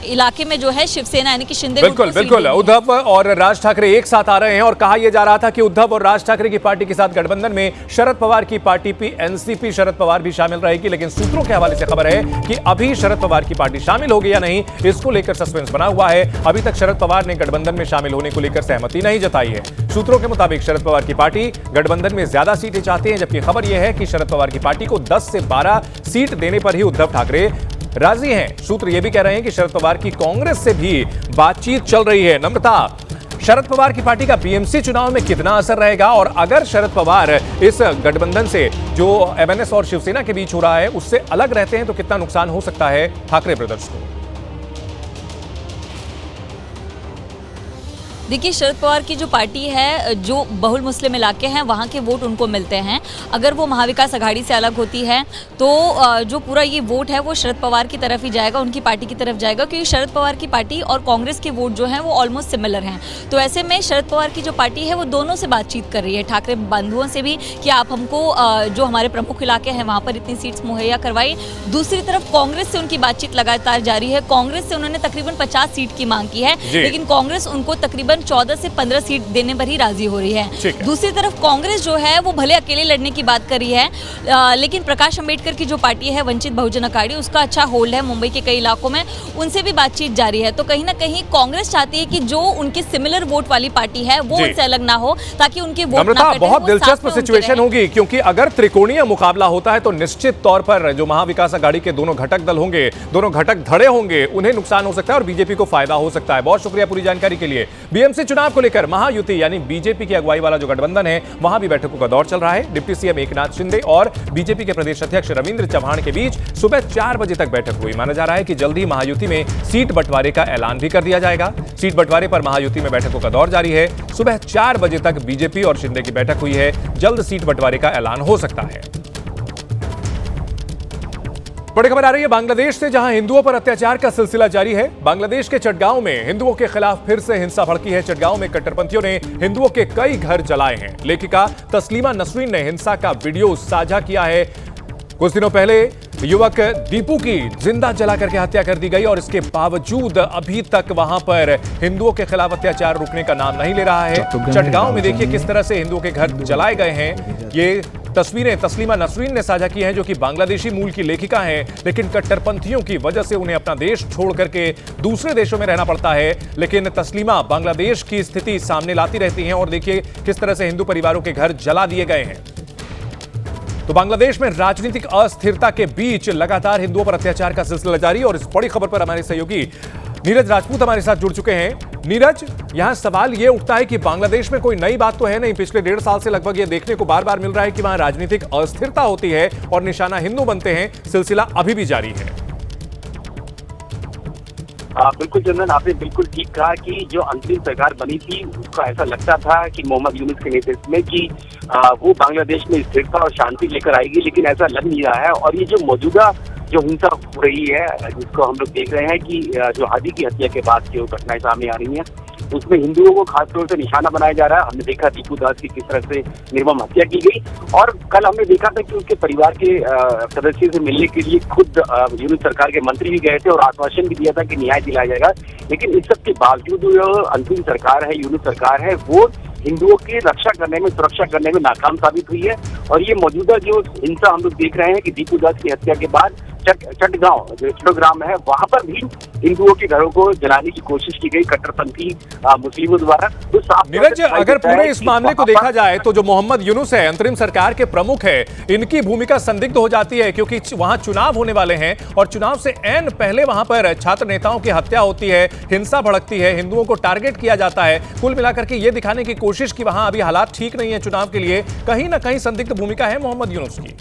इलाके में जो है शिवसेना यानी कि शिंदे। बिल्कुल बिल्कुल, उद्धव और राज ठाकरे एक साथ आ रहे हैं और कहा यह जा रहा था कि उद्धव और राज ठाकरे की पार्टी के साथ गठबंधन में शरद पवार की पार्टी एनसीपी शरद पवार भी शामिल रहेगी। लेकिन सूत्रों के हवाले से खबर है कि अभी शरद पवार की पार्टी शामिल होगी या नहीं, इसको लेकर सस्पेंस बना हुआ है। अभी तक शरद पवार ने गठबंधन में शामिल होने को लेकर सहमति नहीं जताई है। सूत्रों के मुताबिक शरद पवार की पार्टी गठबंधन में ज्यादा सीटें चाहती है, जबकि खबर यह है कि शरद पवार की पार्टी को 10 से 12 सीट देने पर ही उद्धव ठाकरे राजी हैं। सूत्र यह भी कह रहे हैं कि शरद पवार की कांग्रेस से भी बातचीत चल रही है। नम्रता, शरद पवार की पार्टी का बीएमसी चुनाव में कितना असर रहेगा और अगर शरद पवार इस गठबंधन से जो एमएनएस और शिवसेना के बीच हो रहा है उससे अलग रहते हैं तो कितना नुकसान हो सकता है ठाकरे ब्रदर्स को? देखिए, शरद पवार की जो पार्टी है, जो बहुल मुस्लिम इलाके हैं वहाँ के वोट उनको मिलते हैं। अगर वो महाविकास अघाड़ी से अलग होती है तो जो पूरा ये वोट है वो शरद पवार की तरफ ही जाएगा, उनकी पार्टी की तरफ जाएगा, क्योंकि शरद पवार की पार्टी और कांग्रेस के वोट जो हैं वो ऑलमोस्ट सिमिलर हैं। तो ऐसे में शरद पवार की जो पार्टी है वो दोनों से बातचीत कर रही है, ठाकरे बंधुओं से भी, कि आप हमको जो हमारे प्रमुख इलाके हैं वहाँ पर इतनी सीट्स मुहैया करवाई। दूसरी तरफ कांग्रेस से उनकी बातचीत लगातार जारी है। कांग्रेस से उन्होंने तकरीबन 50 सीट की मांग की है, लेकिन कांग्रेस उनको तकरीबन 14 से 15 सीट देने पर ही राजी हो रही है। दूसरी तरफ कांग्रेस जो है वो भले अकेले लड़ने की बात कर रही है, लेकिन प्रकाश अंबेडकर की जो पार्टी है वंचित बहुजन अघाड़ी, उसका अच्छा होल्ड है मुंबई के कई इलाकों में, उनसे भी बातचीत जारी है। तो कहीं ना कहीं कांग्रेस चाहती है कि जो उनके सिमिलर वोट वाली पार्टी है वो उनसे अलग ना हो, ताकि उनके वोट ना कटे। बहुत दिलचस्प सिचुएशन होगी, क्योंकि अगर त्रिकोणीय मुकाबला होता है तो निश्चित तौर पर जो महाविकास अघाड़ी के दोनों घटक दल होंगे, दोनों घटक धड़े होंगे, उन्हें नुकसान हो सकता है और बीजेपी को फायदा हो सकता है। बहुत शुक्रिया पूरी जानकारी के लिए। बीएमसी चुनाव को लेकर महायुति यानी बीजेपी की अगुवाई वाला जो गठबंधन है वहां भी बैठकों का दौर चल रहा है। डिप्टी सीएम एकनाथ शिंदे और बीजेपी के प्रदेश अध्यक्ष रविंद्र चव्हाण के बीच सुबह 4 बजे तक बैठक हुई। माना जा रहा है कि जल्द ही महायुति में सीट बंटवारे का ऐलान भी कर दिया जाएगा। सीट बंटवारे पर महायुति में बैठकों का दौर जारी है। सुबह 4 बजे तक बीजेपी और शिंदे की बैठक हुई है। जल्द सीट बंटवारे का ऐलान हो सकता है। बड़ी खबर आ रही है बांग्लादेश से, जहां हिंदुओं पर अत्याचार का सिलसिला जारी है। बांग्लादेश के चटगांव में हिंदुओं के खिलाफ फिर से हिंसा भड़की है। चटगांव में कट्टरपंथियों ने हिंदुओं के कई घर जलाए हैं। लेखिका तस्लीमा नसरीन ने हिंसा का वीडियो साझा किया है। कुछ दिनों पहले युवक दीपू की जिंदा जला करके हत्या कर दी गई और इसके बावजूद अभी तक वहां पर हिंदुओं के खिलाफ अत्याचार रुकने का नाम नहीं ले रहा है। चटगांव में देखिए किस तरह से हिंदुओं के घर जलाए गए हैं। ये तस्वीरें तस्लीमा नसरीन ने साझा की हैं, जो कि बांग्लादेशी मूल की लेखिका हैं, लेकिन कट्टरपंथियों की वजह से उन्हें अपना देश छोड़ करके दूसरे देशों में रहना पड़ता है। लेकिन तस्लीमा बांग्लादेश की स्थिति सामने लाती रहती हैं और देखिए किस तरह से हिंदू परिवारों के घर जला दिए गए हैं। तो बांग्लादेश में राजनीतिक अस्थिरता के बीच लगातार हिंदुओं पर अत्याचार का सिलसिला जारी, और इस बड़ी खबर पर हमारे सहयोगी नीरज राजपूत हमारे साथ जुड़ चुके हैं। नीरज, यहां सवाल यह उठता है कि बांग्लादेश में कोई नई बात तो है नहीं, पिछले 1.5 साल से लगभग ये देखने को बार बार मिल रहा है कि वहां राजनीतिक अस्थिरता होती है और निशाना हिंदू बनते हैं, सिलसिला अभी भी जारी है। बिल्कुल चंदन, आपने बिल्कुल ठीक कहा कि जो अंतरिम सरकार बनी थी उसका ऐसा लगता था कि मोहम्मद यूनुस के नेतृत्व में कि वो बांग्लादेश में स्थिरता और शांति लेकर आएगी, लेकिन ऐसा लग नहीं रहा है। और ये जो मौजूदा जो हिंसा हो रही है, जिसको हम लोग देख रहे हैं कि जो हादी की हत्या के बाद जो घटनाएं सामने आ रही हैं, उसमें हिंदुओं को खासतौर से निशाना बनाया जा रहा है। हमने देखा दीपू दास की किस तरह से निर्मम हत्या की गई, और कल हमने देखा था कि उसके परिवार के सदस्यों से मिलने के लिए खुद यूनुस सरकार के मंत्री भी गए थे और आश्वासन भी दिया था कि न्याय दिलाया जाएगा। लेकिन इस सब के बावजूद जो अंतिम सरकार है, यूनुस सरकार है, वो हिंदुओं की रक्षा करने में, सुरक्षा करने में नाकाम साबित हुई है। और ये मौजूदा जो हिंसा हम लोग देख रहे हैं कि दीपू दास की हत्या के बाद चटगांव जो चट्टग्राम है, वहां पर भी हिंदुओं के घरों को जलाने की कोशिश की गई कट्टरपंथी मुस्लिमों द्वारा। तो नीरज, अगर पूरे इस मामले को देखा जाए तो जो मोहम्मद यूनुस है, अंतरिम सरकार के प्रमुख है, इनकी भूमिका संदिग्ध हो जाती है, क्योंकि वहां चुनाव होने वाले हैं और चुनाव से ऐन पहले वहां पर छात्र नेताओं की हत्या होती है, हिंसा भड़कती है, हिंदुओं को टारगेट किया जाता है। कुल मिलाकर के ये दिखाने की कोशिश कि वहां अभी हालात ठीक नहीं है चुनाव के लिए, कहीं ना कहीं संदिग्ध भूमिका है मोहम्मद यूनुस की।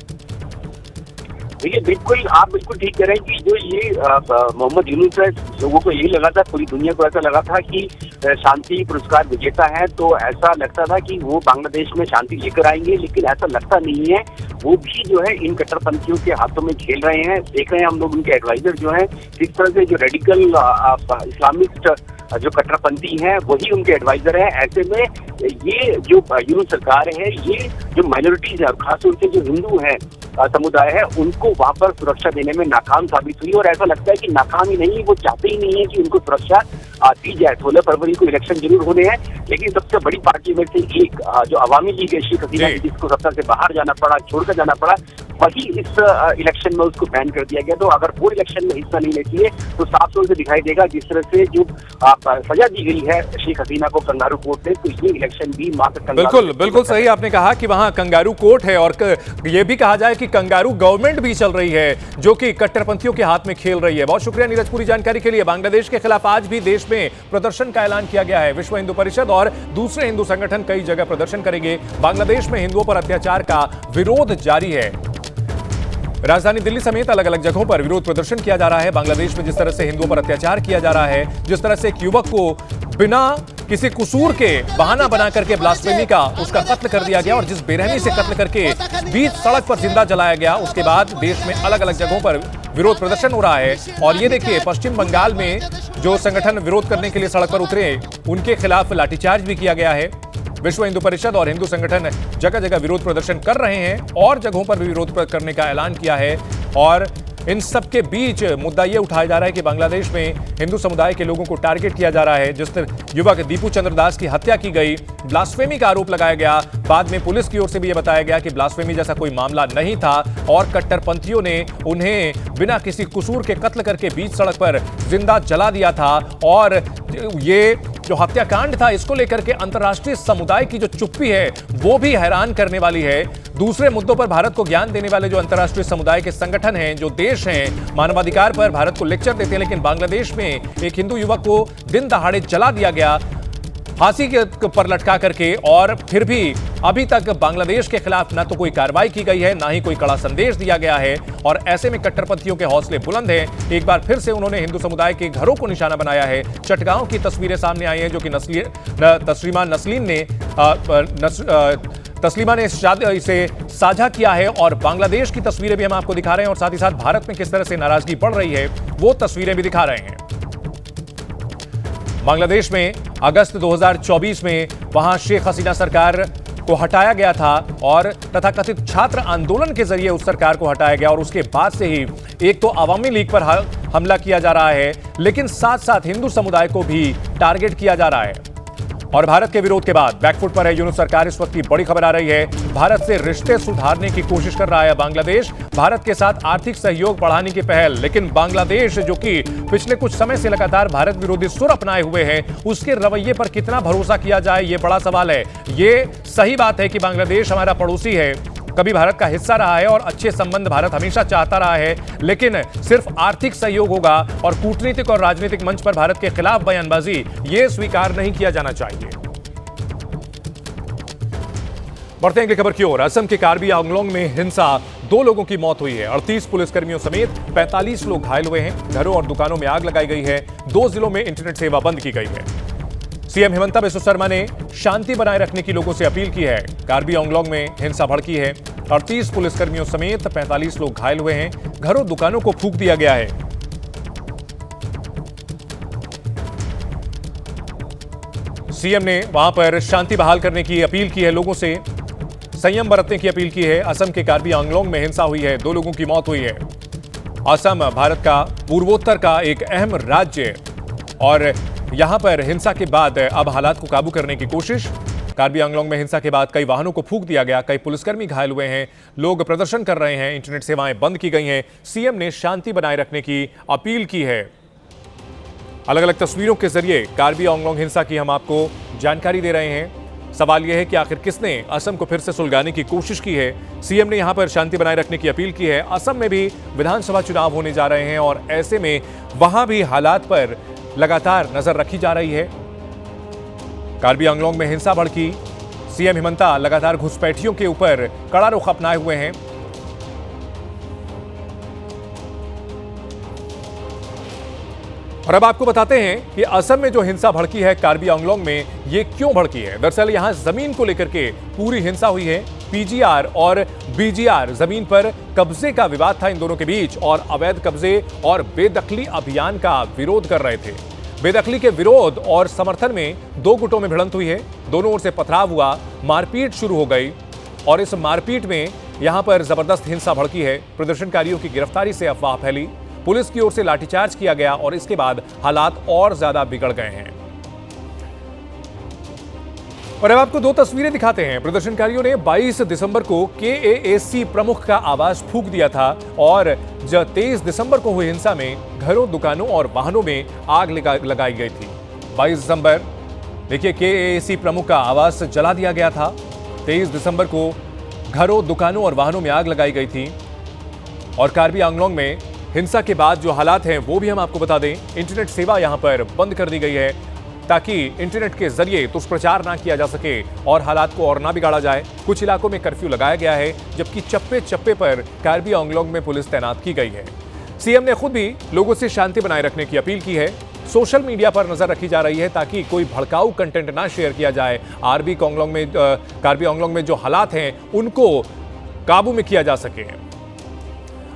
देखिए, बिल्कुल आप बिल्कुल ठीक कह रहे हैं कि जो ये मोहम्मद यूनुस है, लोगों को यही लगा था, पूरी दुनिया को ऐसा लगा था कि शांति पुरस्कार विजेता है, तो ऐसा लगता था कि वो बांग्लादेश में शांति लेकर आएंगे, लेकिन ऐसा लगता नहीं है। वो भी जो है इन कट्टरपंथियों के हाथों में खेल रहे हैं। देख रहे हैं हम लोग उनके एडवाइजर जो है, किस तरह से जो रेडिकल इस्लामिस्ट जो कट्टरपंथी हैं वही उनके एडवाइजर हैं। ऐसे में ये जो यूनुस सरकार है, ये जो माइनॉरिटीज है और खासतौर से जो हिंदू हैं समुदाय है, उनको वहां पर सुरक्षा देने में नाकाम साबित हुई। और ऐसा लगता है कि नाकाम ही नहीं, वो चाहते ही नहीं है कि उनको सुरक्षा दी जाए। 16 फरवरी को इलेक्शन जरूर होने हैं, लेकिन सबसे बड़ी पार्टी में से एक जो अवामी लीग है, शेख हसीना, जिसको सत्ता से बाहर जाना पड़ा, छोड़कर जाना पड़ा, वही इस इलेक्शन में उसको बैन कर दिया गया। तो अगर वो इलेक्शन में हिस्सा नहीं लेती है तो साफ तौर से दिखाई देगा जिस तरह से जो सजा दी गई है शेख हसीना को कंगारू कोर्ट से, तो ये इलेक्शन भी मात्र बिल्कुल सही आपने कहा कि वहां कंगारू कोर्ट है, और ये भी कहा जाए कि कंगारू गवर्नमेंट भी चल रही है जो कि कट्टरपंथियों के हाथ में खेल रही है। बहुत शुक्रिया नीरज पूरी जानकारी के लिए। बांग्लादेश के खिलाफ आज भी देश में प्रदर्शन का ऐलान किया गया है। विश्व हिंदू परिषद और दूसरे हिंदू संगठन कई जगह प्रदर्शन करेंगे। बांग्लादेश में हिंदुओं पर अत्याचार का विरोध जारी है। राजधानी दिल्ली समेत अलग अलग जगहों पर विरोध प्रदर्शन किया जा रहा है। बांग्लादेश में जिस तरह से हिंदुओं पर अत्याचार किया जा रहा है, जिस तरह से एक युवक को बिना किसी कसूर के बहाना बना करके ब्लास्फेमी का उसका कत्ल कर दिया गया और जिस बेरहमी से कत्ल करके बीच सड़क पर जिंदा जलाया गया, उसके बाद देश में अलग अलग जगहों पर विरोध प्रदर्शन हो रहा है। और ये देखिए, पश्चिम बंगाल में जो संगठन विरोध करने के लिए सड़क पर उतरे, उनके खिलाफ लाठीचार्ज भी किया गया है। विश्व हिंदू परिषद और हिंदू संगठन जगह जगह विरोध प्रदर्शन कर रहे हैं और जगहों पर भी विरोध करने का ऐलान किया है। और इन सब के बीच मुद्दा यह उठाया जा रहा है कि बांग्लादेश में हिंदू समुदाय के लोगों को टारगेट किया जा रहा है। जिस तरह युवक दीपू चंद्र दास की हत्या की गई, ब्लास्फेमी का आरोप लगाया गया, बाद में पुलिस की ओर से भी यह बताया गया कि ब्लास्फेमी जैसा कोई मामला नहीं था और कट्टरपंथियों ने उन्हें बिना किसी कसूर के कत्ल करके बीच सड़क पर जिंदा जला दिया था। और ये जो हत्याकांड था, इसको लेकर के अंतर्राष्ट्रीय समुदाय की जो चुप्पी है वो भी हैरान करने वाली है। दूसरे मुद्दों पर भारत को ज्ञान देने वाले जो अंतर्राष्ट्रीय समुदाय के संगठन हैं, जो देश हैं, मानवाधिकार पर भारत को लेक्चर देते हैं, लेकिन बांग्लादेश में एक हिंदू युवक को दिन दहाड़े जला दिया गया फांसी के पर लटका करके, और फिर भी अभी तक बांग्लादेश के खिलाफ ना तो कोई कार्रवाई की गई है, ना ही कोई कड़ा संदेश दिया गया है। और ऐसे में कट्टरपंथियों के हौसले बुलंद हैं। एक बार फिर से उन्होंने हिंदू समुदाय के घरों को निशाना बनाया है। चटगांव की तस्वीरें सामने आई हैं जो कि तस्लीमा ने इसे साझा किया है, और बांग्लादेश की तस्वीरें भी हम आपको दिखा रहे हैं और साथ ही साथ भारत में किस तरह से नाराजगी बढ़ रही है वो तस्वीरें भी दिखा रहे हैं। बांग्लादेश में अगस्त 2024 में वहां शेख हसीना सरकार को हटाया गया था और तथाकथित छात्र आंदोलन के जरिए उस सरकार को हटाया गया, और उसके बाद से ही एक तो अवामी लीग पर हमला किया जा रहा है, लेकिन साथ साथ हिंदू समुदाय को भी टारगेट किया जा रहा है। और भारत के विरोध के बाद बैकफुट पर है यूनुस सरकार। इस वक्त की बड़ी खबर आ रही है, भारत से रिश्ते सुधारने की कोशिश कर रहा है बांग्लादेश। भारत के साथ आर्थिक सहयोग बढ़ाने की पहल, लेकिन बांग्लादेश जो कि पिछले कुछ समय से लगातार भारत विरोधी सुर अपनाए हुए हैं, उसके रवैये पर कितना भरोसा किया जाए, ये बड़ा सवाल है। ये सही बात है कि बांग्लादेश हमारा पड़ोसी है, कभी भारत का हिस्सा रहा है और अच्छे संबंध भारत हमेशा चाहता रहा है, लेकिन सिर्फ आर्थिक सहयोग होगा और कूटनीतिक और राजनीतिक मंच पर भारत के खिलाफ बयानबाजी, ये स्वीकार नहीं किया जाना चाहिए। बढ़ते हैं अगली खबर की ओर। असम के कार्बी आंगलोंग में हिंसा, 2 लोगों की मौत हुई है। 38 पुलिसकर्मियों समेत 45 लोग घायल हुए हैं। घरों और दुकानों में आग लगाई गई है। 2 जिलों में इंटरनेट सेवा बंद की गई है। सीएम हिमंता बिस्वा शर्मा ने शांति बनाए रखने की लोगों से अपील की है। कार्बी आंगलोंग में हिंसा भड़की है। 38 पुलिसकर्मियों समेत 45 लोग घायल हुए हैं। घरों दुकानों को फूंक दिया गया है। सीएम ने वहां पर शांति बहाल करने की अपील की है, लोगों से संयम बरतने की अपील की है। असम के कार्बी आंगलोंग में हिंसा हुई है, 2 लोगों की मौत हुई है। असम भारत का पूर्वोत्तर का एक अहम राज्य है और यहां पर हिंसा के बाद अब हालात को काबू करने की कोशिश। कार्बी आंगलोंग में हिंसा के बाद कई वाहनों को फूंक दिया गया, कई पुलिसकर्मी घायल हुए हैं, लोग प्रदर्शन कर रहे हैं, इंटरनेट सेवाएं बंद की गई हैं। सीएम ने शांति बनाए रखने की अपील की है। अलग अलग तस्वीरों के जरिए कार्बी आंगलोंग हिंसा की हम आपको जानकारी दे रहे हैं। सवाल यह है कि आखिर किसने असम को फिर से सुलगाने की कोशिश की है। सीएम ने यहां पर शांति बनाए रखने की अपील की है। असम में भी विधानसभा चुनाव होने जा रहे हैं और ऐसे में वहां भी हालात पर लगातार नजर रखी जा रही है। कार्बी आंगलोंग में हिंसा भड़की, सीएम हिमंता लगातार घुसपैठियों के ऊपर कड़ा रुख अपनाए हुए हैं। और अब आपको बताते हैं कि असम में जो हिंसा भड़की है कार्बी आंगलोंग में, ये क्यों भड़की है। दरअसल यहां जमीन को लेकर के पूरी हिंसा हुई है। पीजीआर और बीजीआर जमीन पर कब्जे का विवाद था इन दोनों के बीच और अवैध कब्जे और बेदखली अभियान का विरोध कर रहे थे। बेदखली के विरोध और समर्थन में 2 गुटों में भिड़ंत हुई है। दोनों ओर से पथराव हुआ, मारपीट शुरू हो गई और इस मारपीट में यहां पर जबरदस्त हिंसा भड़की है। प्रदर्शनकारियों की गिरफ्तारी से अफवाह फैली, पुलिस की ओर से लाठीचार्ज किया गया और इसके बाद हालात और ज्यादा बिगड़ गए हैं। और अब आपको 2 तस्वीरें दिखाते हैं। प्रदर्शनकारियों ने 22 दिसंबर को केएएसी प्रमुख का आवास फूंक दिया था और 23 दिसंबर को हुई हिंसा में घरों, दुकानों और वाहनों में आग लगाई गई थी। 22 दिसंबर देखिए, केएएसी प्रमुख का आवास जला दिया गया था। 23 दिसंबर को घरों, दुकानों और वाहनों में आग लगाई गई थी। और कार्बी आंगलोंग में हिंसा के बाद जो हालात हैं वो भी हम आपको बता दें। इंटरनेट सेवा यहां पर बंद कर दी गई है ताकि इंटरनेट के जरिए दुष्प्रचार ना किया जा सके और हालात को और ना बिगाड़ा जाए। कुछ इलाकों में कर्फ्यू लगाया गया है, जबकि चप्पे चप्पे पर कार्बी आंगलोंग में पुलिस तैनात की गई है। सीएम ने खुद भी लोगों से शांति बनाए रखने की अपील की है। सोशल मीडिया पर नजर रखी जा रही है ताकि कोई भड़काऊ कंटेंट ना शेयर किया जाए। कार्बी आंगलोंग में जो हालात हैं उनको काबू में किया जा सके।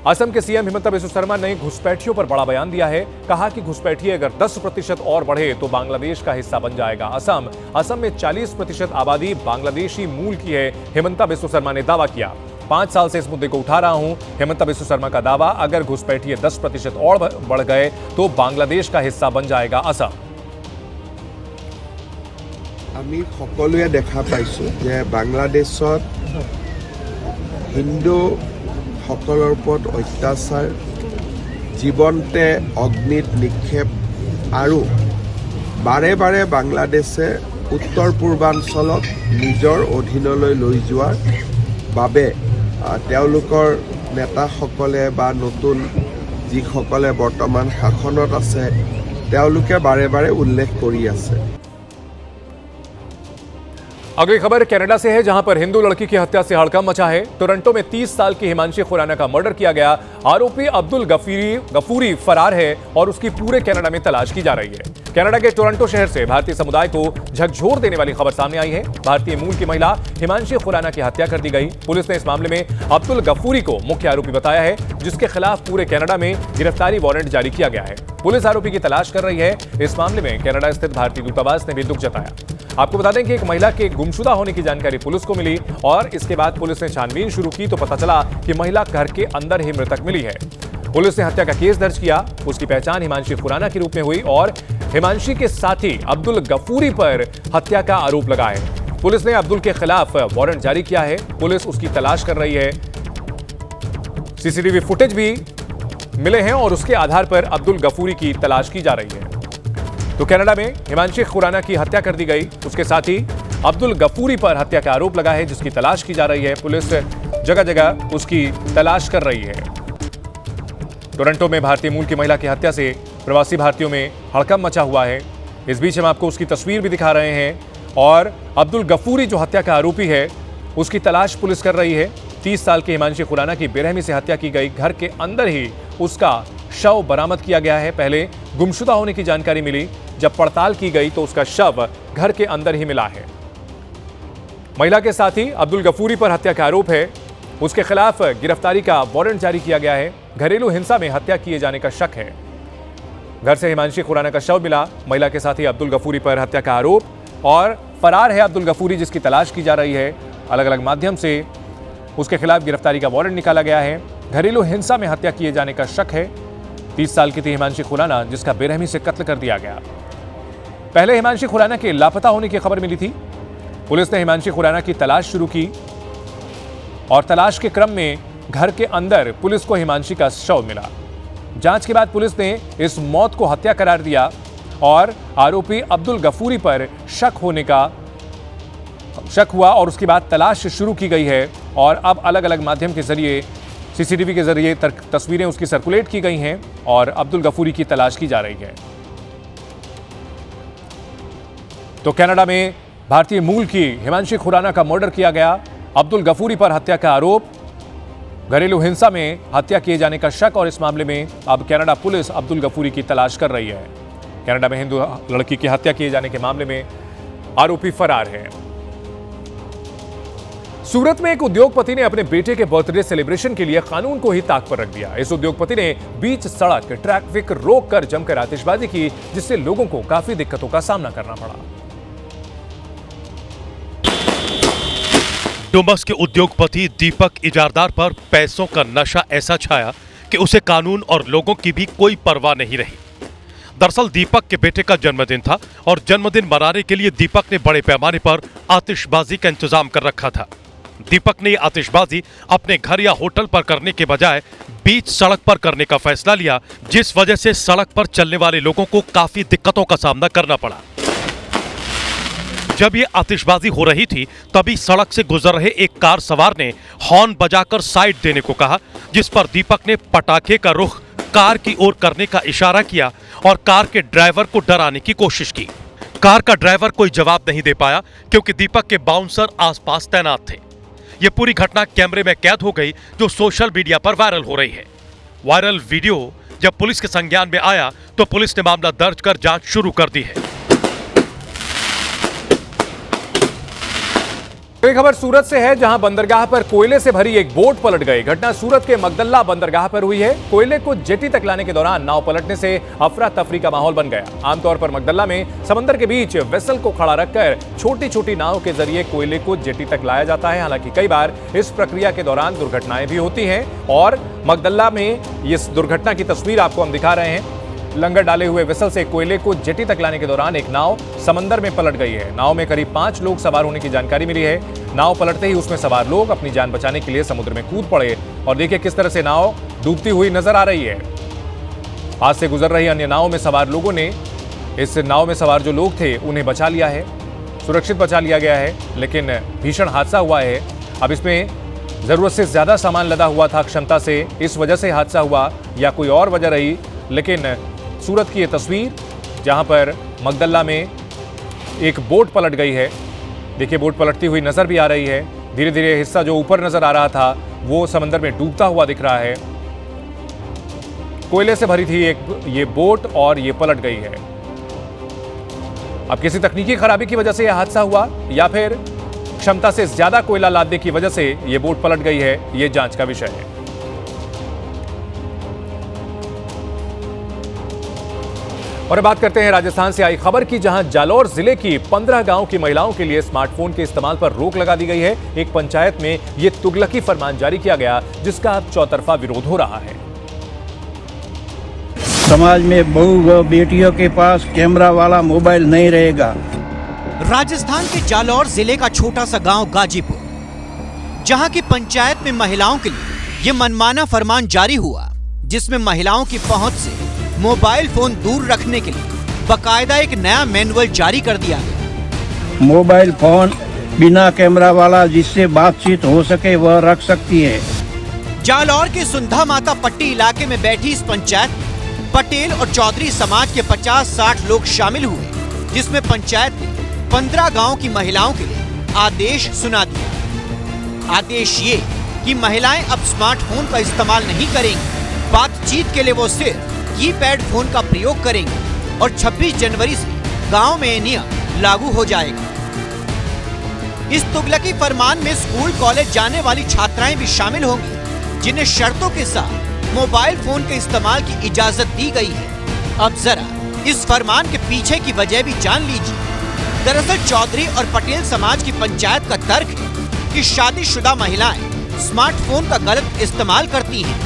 असम के सीएम हिमंता बिस्वा शर्मा ने घुसपैठियों पर बड़ा बयान दिया है। कहा कि घुसपैठिए अगर 10% और बढ़े तो बांग्लादेश का हिस्सा बन जाएगा। असम में 40% आबादी बांग्लादेशी मूल की है, हिमंता बिस्वा शर्मा ने दावा किया। 5 साल से इस मुद्दे को उठा रहा हूं, हिमंता बिस्वा शर्मा का दावा। अगर घुसपैठिए 10% और बढ़ गए तो बांग्लादेश का हिस्सा बन जाएगा असम। আমি সকলোৱে দেখা পাইছোঁ যে বাংলাদেশত হিন্দু সকলৰ ওপৰত অত্যাচাৰ, জীৱনতে অগ্নিত নিক্ষেপ আৰু বাৰে বাৰে বাংলাদেশে উত্তৰ পূৰ্বাঞ্চলক নিজৰ অধীনলৈ লৈ যোৱাৰ বাবে তেওঁলোকৰ নেতাসকলে বা নতুন যিসকলে বৰ্তমান শাসনত আছে তেওঁলোকে বাৰে বাৰে উল্লেখ কৰি আছে। अगली खबर कनाडा से है, जहां पर हिंदू लड़की की हत्या से हड़कंप मचा है। टोरंटो में 30 साल की हिमांशी खुराना का मर्डर किया गया। आरोपी अब्दुल गफूरी फरार है और उसकी पूरे कनाडा में तलाश की जा रही है। कनाडा के टोरंटो शहर से भारतीय समुदाय को झकझोर देने वाली खबर सामने आई है। भारतीय मूल की महिला हिमांशी खुराना की हत्या कर दी गई। पुलिस ने इस मामले में अब्दुल गफूरी को मुख्य आरोपी बताया है, जिसके खिलाफ पूरे कनाडा में गिरफ्तारी वारंट जारी किया गया है। पुलिस आरोपी की तलाश कर रही है। इस मामले में कनाडा स्थित भारतीय दूतावास ने भी दुख जताया। आपको बता दें कि एक महिला के गुमशुदा होने की जानकारी पुलिस को मिली और इसके बाद पुलिस ने छानबीन शुरू की तो पता चला कि महिला घर के अंदर ही मृतक मिली है। पुलिस ने हत्या का केस दर्ज किया। उसकी पहचान हिमांशी खुराना के रूप में हुई और हिमांशी के साथी अब्दुल गफूरी पर हत्या का आरोप लगा है। पुलिस ने अब्दुल के खिलाफ वारंट जारी किया है। पुलिस उसकी तलाश कर रही है। सीसीटीवी फुटेज भी मिले हैं और उसके आधार पर अब्दुल गफूरी की तलाश की जा रही है। तो कनाडा में हिमांशी खुराना की हत्या कर दी गई। उसके साथ ही अब्दुल गफूरी पर हत्या का आरोप लगा है, जिसकी तलाश की जा रही है। पुलिस जगह जगह उसकी तलाश कर रही है। टोरंटो में भारतीय मूल की महिला की हत्या से प्रवासी भारतीयों में हड़कंप मचा हुआ है। इस बीच हम आपको उसकी तस्वीर भी दिखा रहे हैं और अब्दुल गफूरी जो हत्या का आरोपी है उसकी तलाश पुलिस कर रही है। 30 साल के हिमांशी खुराना की बेरहमी से हत्या की गई। घर के अंदर ही उसका शव बरामद किया गया है। पहले गुमशुदा होने की जानकारी मिली, जब पड़ताल की गई तो उसका शव घर के अंदर ही मिला है। महिला के साथी अब्दुल गफूरी पर हत्या का आरोप है। उसके खिलाफ गिरफ्तारी का वारंट जारी किया गया है। घरेलू हिंसा में हत्या किए जाने का शक है। घर से हिमांशी खुराना का शव मिला। महिला के साथी अब्दुल गफूरी पर हत्या का आरोप और फरार है अब्दुल गफूरी, जिसकी तलाश की जा रही है। अलग अलग माध्यम से उसके खिलाफ गिरफ्तारी का वारंट निकाला गया है। घरेलू हिंसा में हत्या किए जाने का शक है। 30 साल की थी हिमांशी खुराना, जिसका बेरहमी से कत्ल कर दिया गया। पहले हिमांशी खुराना के लापता होने की खबर मिली थी। पुलिस ने हिमांशी खुराना की तलाश शुरू की और तलाश के क्रम में घर के अंदर पुलिस को हिमांशी का शव मिला। जांच के बाद पुलिस ने इस मौत को हत्या करार दिया और आरोपी अब्दुल गफूरी पर शक हुआ और उसके बाद तलाश शुरू की गई है। और अब अलग अलग माध्यम के जरिए, सीसीटीवी के जरिए तस्वीरें उसकी सर्कुलेट की गई हैं और अब्दुल गफूरी की तलाश की जा रही है। तो कनाडा में भारतीय मूल की हिमांशी खुराना का मर्डर किया गया। अब्दुल गफूरी पर हत्या का आरोप, घरेलू हिंसा में हत्या किए जाने का शक और इस मामले में अब कनाडा पुलिस अब्दुल गफूरी की तलाश कर रही है। कनाडा में हिंदू लड़की की हत्या किए जाने के मामले में आरोपी फरार है। सूरत में एक उद्योगपति ने अपने बेटे के बर्थडे सेलिब्रेशन के लिए कानून को ही ताक पर रख दिया। इस उद्योगपति ने बीच सड़क ट्रैफिक रोककर जमकर आतिशबाजी की, जिससे लोगों को काफी दिक्कतों का सामना करना पड़ा। डुमस के उद्योगपति दीपक इजारदार पर पैसों का नशा ऐसा छाया कि उसे कानून और लोगों की भी कोई परवाह नहीं रही। दरअसल दीपक के बेटे का जन्मदिन था और जन्मदिन मनाने के लिए दीपक ने बड़े पैमाने पर आतिशबाजी का इंतजाम कर रखा था। दीपक ने आतिशबाजी अपने घर या होटल पर करने के बजाय बीच सड़क पर करने का फैसला लिया, जिस वजह से सड़क पर चलने वाले लोगों को काफी दिक्कतों का सामना करना पड़ा। जब ये आतिशबाजी हो रही थी तभी सड़क से गुजर रहे एक कार सवार ने हॉर्न बजाकर साइड देने को कहा, जिस पर दीपक ने पटाखे का रुख कार की ओर करने का इशारा किया और कार के ड्राइवर को डराने की कोशिश की। कार का ड्राइवर कोई जवाब नहीं दे पाया क्योंकि दीपक के बाउंसर आसपास तैनात थे। यह पूरी घटना कैमरे में कैद हो गई, जो सोशल मीडिया पर वायरल हो रही है। वायरल वीडियो जब पुलिस के संज्ञान में आया तो पुलिस ने मामला दर्ज कर जांच शुरू कर दी है। एक खबर सूरत से है, जहां बंदरगाह पर कोयले से भरी एक बोट पलट गई। घटना सूरत के मगदल्ला बंदरगाह पर हुई है। कोयले को जेटी तक लाने के दौरान नाव पलटने से अफरा तफरी का माहौल बन गया। आमतौर पर मगदल्ला में समंदर के बीच वेसल को खड़ा रखकर छोटी छोटी नाव के जरिए कोयले को जेटी तक लाया जाता है। हालांकि कई बार इस प्रक्रिया के दौरान दुर्घटनाएं भी होती हैं और मगदल्ला में इस दुर्घटना की तस्वीर आपको हम दिखा रहे हैं। लंगर डाले हुए वेसल से कोयले को जेटी तक लाने के दौरान एक नाव समंदर में पलट गई है। नाव में करीब 5 लोग सवार होने की जानकारी मिली है। नाव पलटते ही उसमें सवार लोग अपनी जान बचाने के लिए समुद्र में कूद पड़े और देखिए किस तरह से नाव डूबती हुई नजर आ रही है। पास से गुजर रही अन्य नाव में सवार लोगों ने, इस नाव में सवार जो लोग थे उन्हें बचा लिया है, सुरक्षित बचा लिया गया है। लेकिन भीषण हादसा हुआ है। अब इसमें जरूरत से ज्यादा सामान लदा हुआ था क्षमता से, इस वजह से हादसा हुआ या कोई और वजह रही। लेकिन सूरत की ये तस्वीर जहां पर मगदल्ला में एक बोट पलट गई है, देखिए बोट पलटती हुई नजर भी आ रही है। धीरे धीरे हिस्सा जो ऊपर नजर आ रहा था वो समंदर में डूबता हुआ दिख रहा है। कोयले से भरी थी ये बोट और ये पलट गई है। अब किसी तकनीकी खराबी की वजह से यह हादसा हुआ या फिर क्षमता से ज्यादा कोयला लादने की वजह से यह बोट पलट गई है, यह जांच का विषय है। और बात करते हैं राजस्थान से आई खबर की, जहां जालौर जिले की 15 गांव की महिलाओं के लिए स्मार्टफोन के इस्तेमाल पर रोक लगा दी गई है। एक पंचायत में यह तुगलकी फरमान जारी किया गया, जिसका अब चौतरफा विरोध हो रहा है। समाज में बहू व बेटियों के पास कैमरा वाला मोबाइल नहीं रहेगा। राजस्थान के जालौर जिले का छोटा सा गांव गाजीपुर, जहां की पंचायत में महिलाओं के लिए ये मनमाना फरमान जारी हुआ, जिसमें महिलाओं की पहुंच से मोबाइल फोन दूर रखने के लिए बकायदा एक नया मैनुअल जारी कर दिया गया। मोबाइल फोन बिना कैमरा वाला जिससे बातचीत हो सके वह रख सकती है। जालौर के सुंधा माता पट्टी इलाके में बैठी इस पंचायत में पटेल और चौधरी समाज के 50-60 लोग शामिल हुए, जिसमें पंचायत ने 15 गांव की महिलाओं के लिए आदेश सुना दिया। आदेश ये कि महिलाएं अब स्मार्टफोन का इस्तेमाल नहीं करेंगी, बातचीत के लिए वो सिर्फ कीपैड फोन का प्रयोग करेंगे और 26 जनवरी से गांव में ये नियम लागू हो जाएगा। इस तुगलकी फरमान में स्कूल कॉलेज जाने वाली छात्राएं भी शामिल होंगी, जिन्हें शर्तों के साथ मोबाइल फोन के इस्तेमाल की इजाजत दी गई है। अब जरा इस फरमान के पीछे की वजह भी जान लीजिए। दरअसल चौधरी और पटेल समाज की पंचायत का तर्क है कि शादीशुदा महिलाएं स्मार्टफोन का गलत इस्तेमाल करती हैं।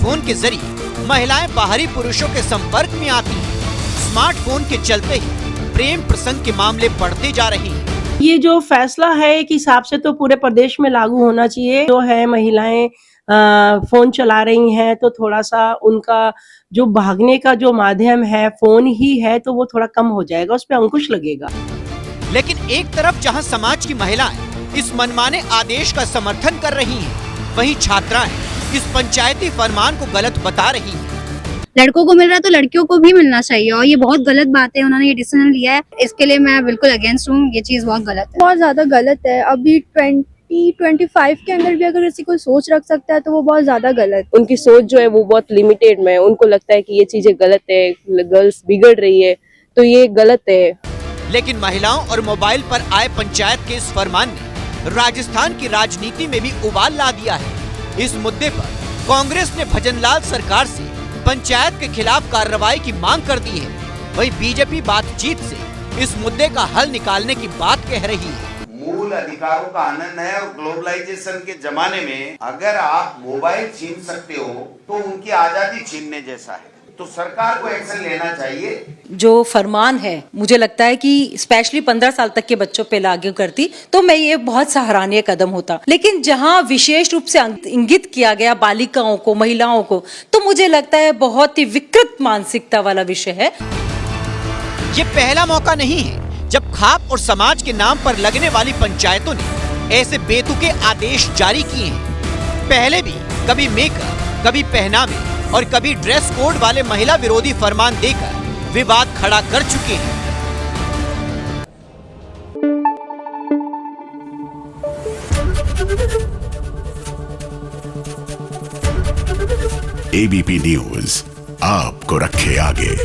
फोन के जरिए महिलाएं बाहरी पुरुषों के संपर्क में आती हैं। स्मार्टफोन के चलते ही प्रेम प्रसंग के मामले बढ़ते जा रहे हैं। ये जो फैसला है एक हिसाब से तो पूरे प्रदेश में लागू होना चाहिए। जो है महिलाएं फोन चला रही हैं तो थोड़ा सा उनका जो भागने का जो माध्यम है फोन ही है, तो वो थोड़ा कम हो जाएगा, उस पर अंकुश लगेगा। लेकिन एक तरफ जहां समाज की महिलाएं इस मनमाने आदेश का समर्थन कर रही हैं, वहीं छात्राएं इस पंचायती फरमान को गलत बता रही हैं। लड़कों को मिल रहा है तो लड़कियों को भी मिलना चाहिए, और ये बहुत गलत बात है। उन्होंने ये डिसीजन लिया है, इसके लिए मैं बिल्कुल अगेंस्ट हूँ। ये चीज बहुत गलत है, बहुत ज्यादा गलत है। अभी 2025 के अंदर भी अगर किसी कोई सोच रख सकता है तो वो बहुत ज्यादा गलत। उनकी सोच जो है वो बहुत लिमिटेड में, उनको लगता है कि ये चीजें गलत है, गर्ल्स बिगड़ रही है, तो ये गलत है। लेकिन महिलाओं और मोबाइल पर आए पंचायत के इस फरमान ने राजस्थान की राजनीति में भी उबाल ला दिया है। इस मुद्दे पर कांग्रेस ने भजनलाल सरकार से पंचायत के खिलाफ कार्रवाई की मांग कर दी है। वहीं बीजेपी बातचीत से इस मुद्दे का हल निकालने की बात कह रही है। मूल अधिकारों का आनंद है, और ग्लोबलाइजेशन के जमाने में अगर आप मोबाइल छीन सकते हो तो उनकी आजादी छीनने जैसा है, तो सरकार को एक्शन लेना चाहिए। जो फरमान है मुझे लगता है कि स्पेशली 15 साल तक के बच्चों पे लागू करती तो मैं ये बहुत सराहनीय कदम होता, लेकिन जहां विशेष रूप से इंगित किया गया बालिकाओं को, महिलाओं को, तो मुझे लगता है बहुत ही विकृत मानसिकता वाला विषय है। ये पहला मौका नहीं है जब खाप और समाज के नाम पर लगने वाली पंचायतों ने ऐसे बेतुके आदेश जारी किए हैं। पहले भी कभी मेकअप, कभी पहनावे और कभी ड्रेस कोड वाले महिला विरोधी फरमान देकर विवाद खड़ा कर चुके हैं। एबीपी न्यूज आपको रखे आगे।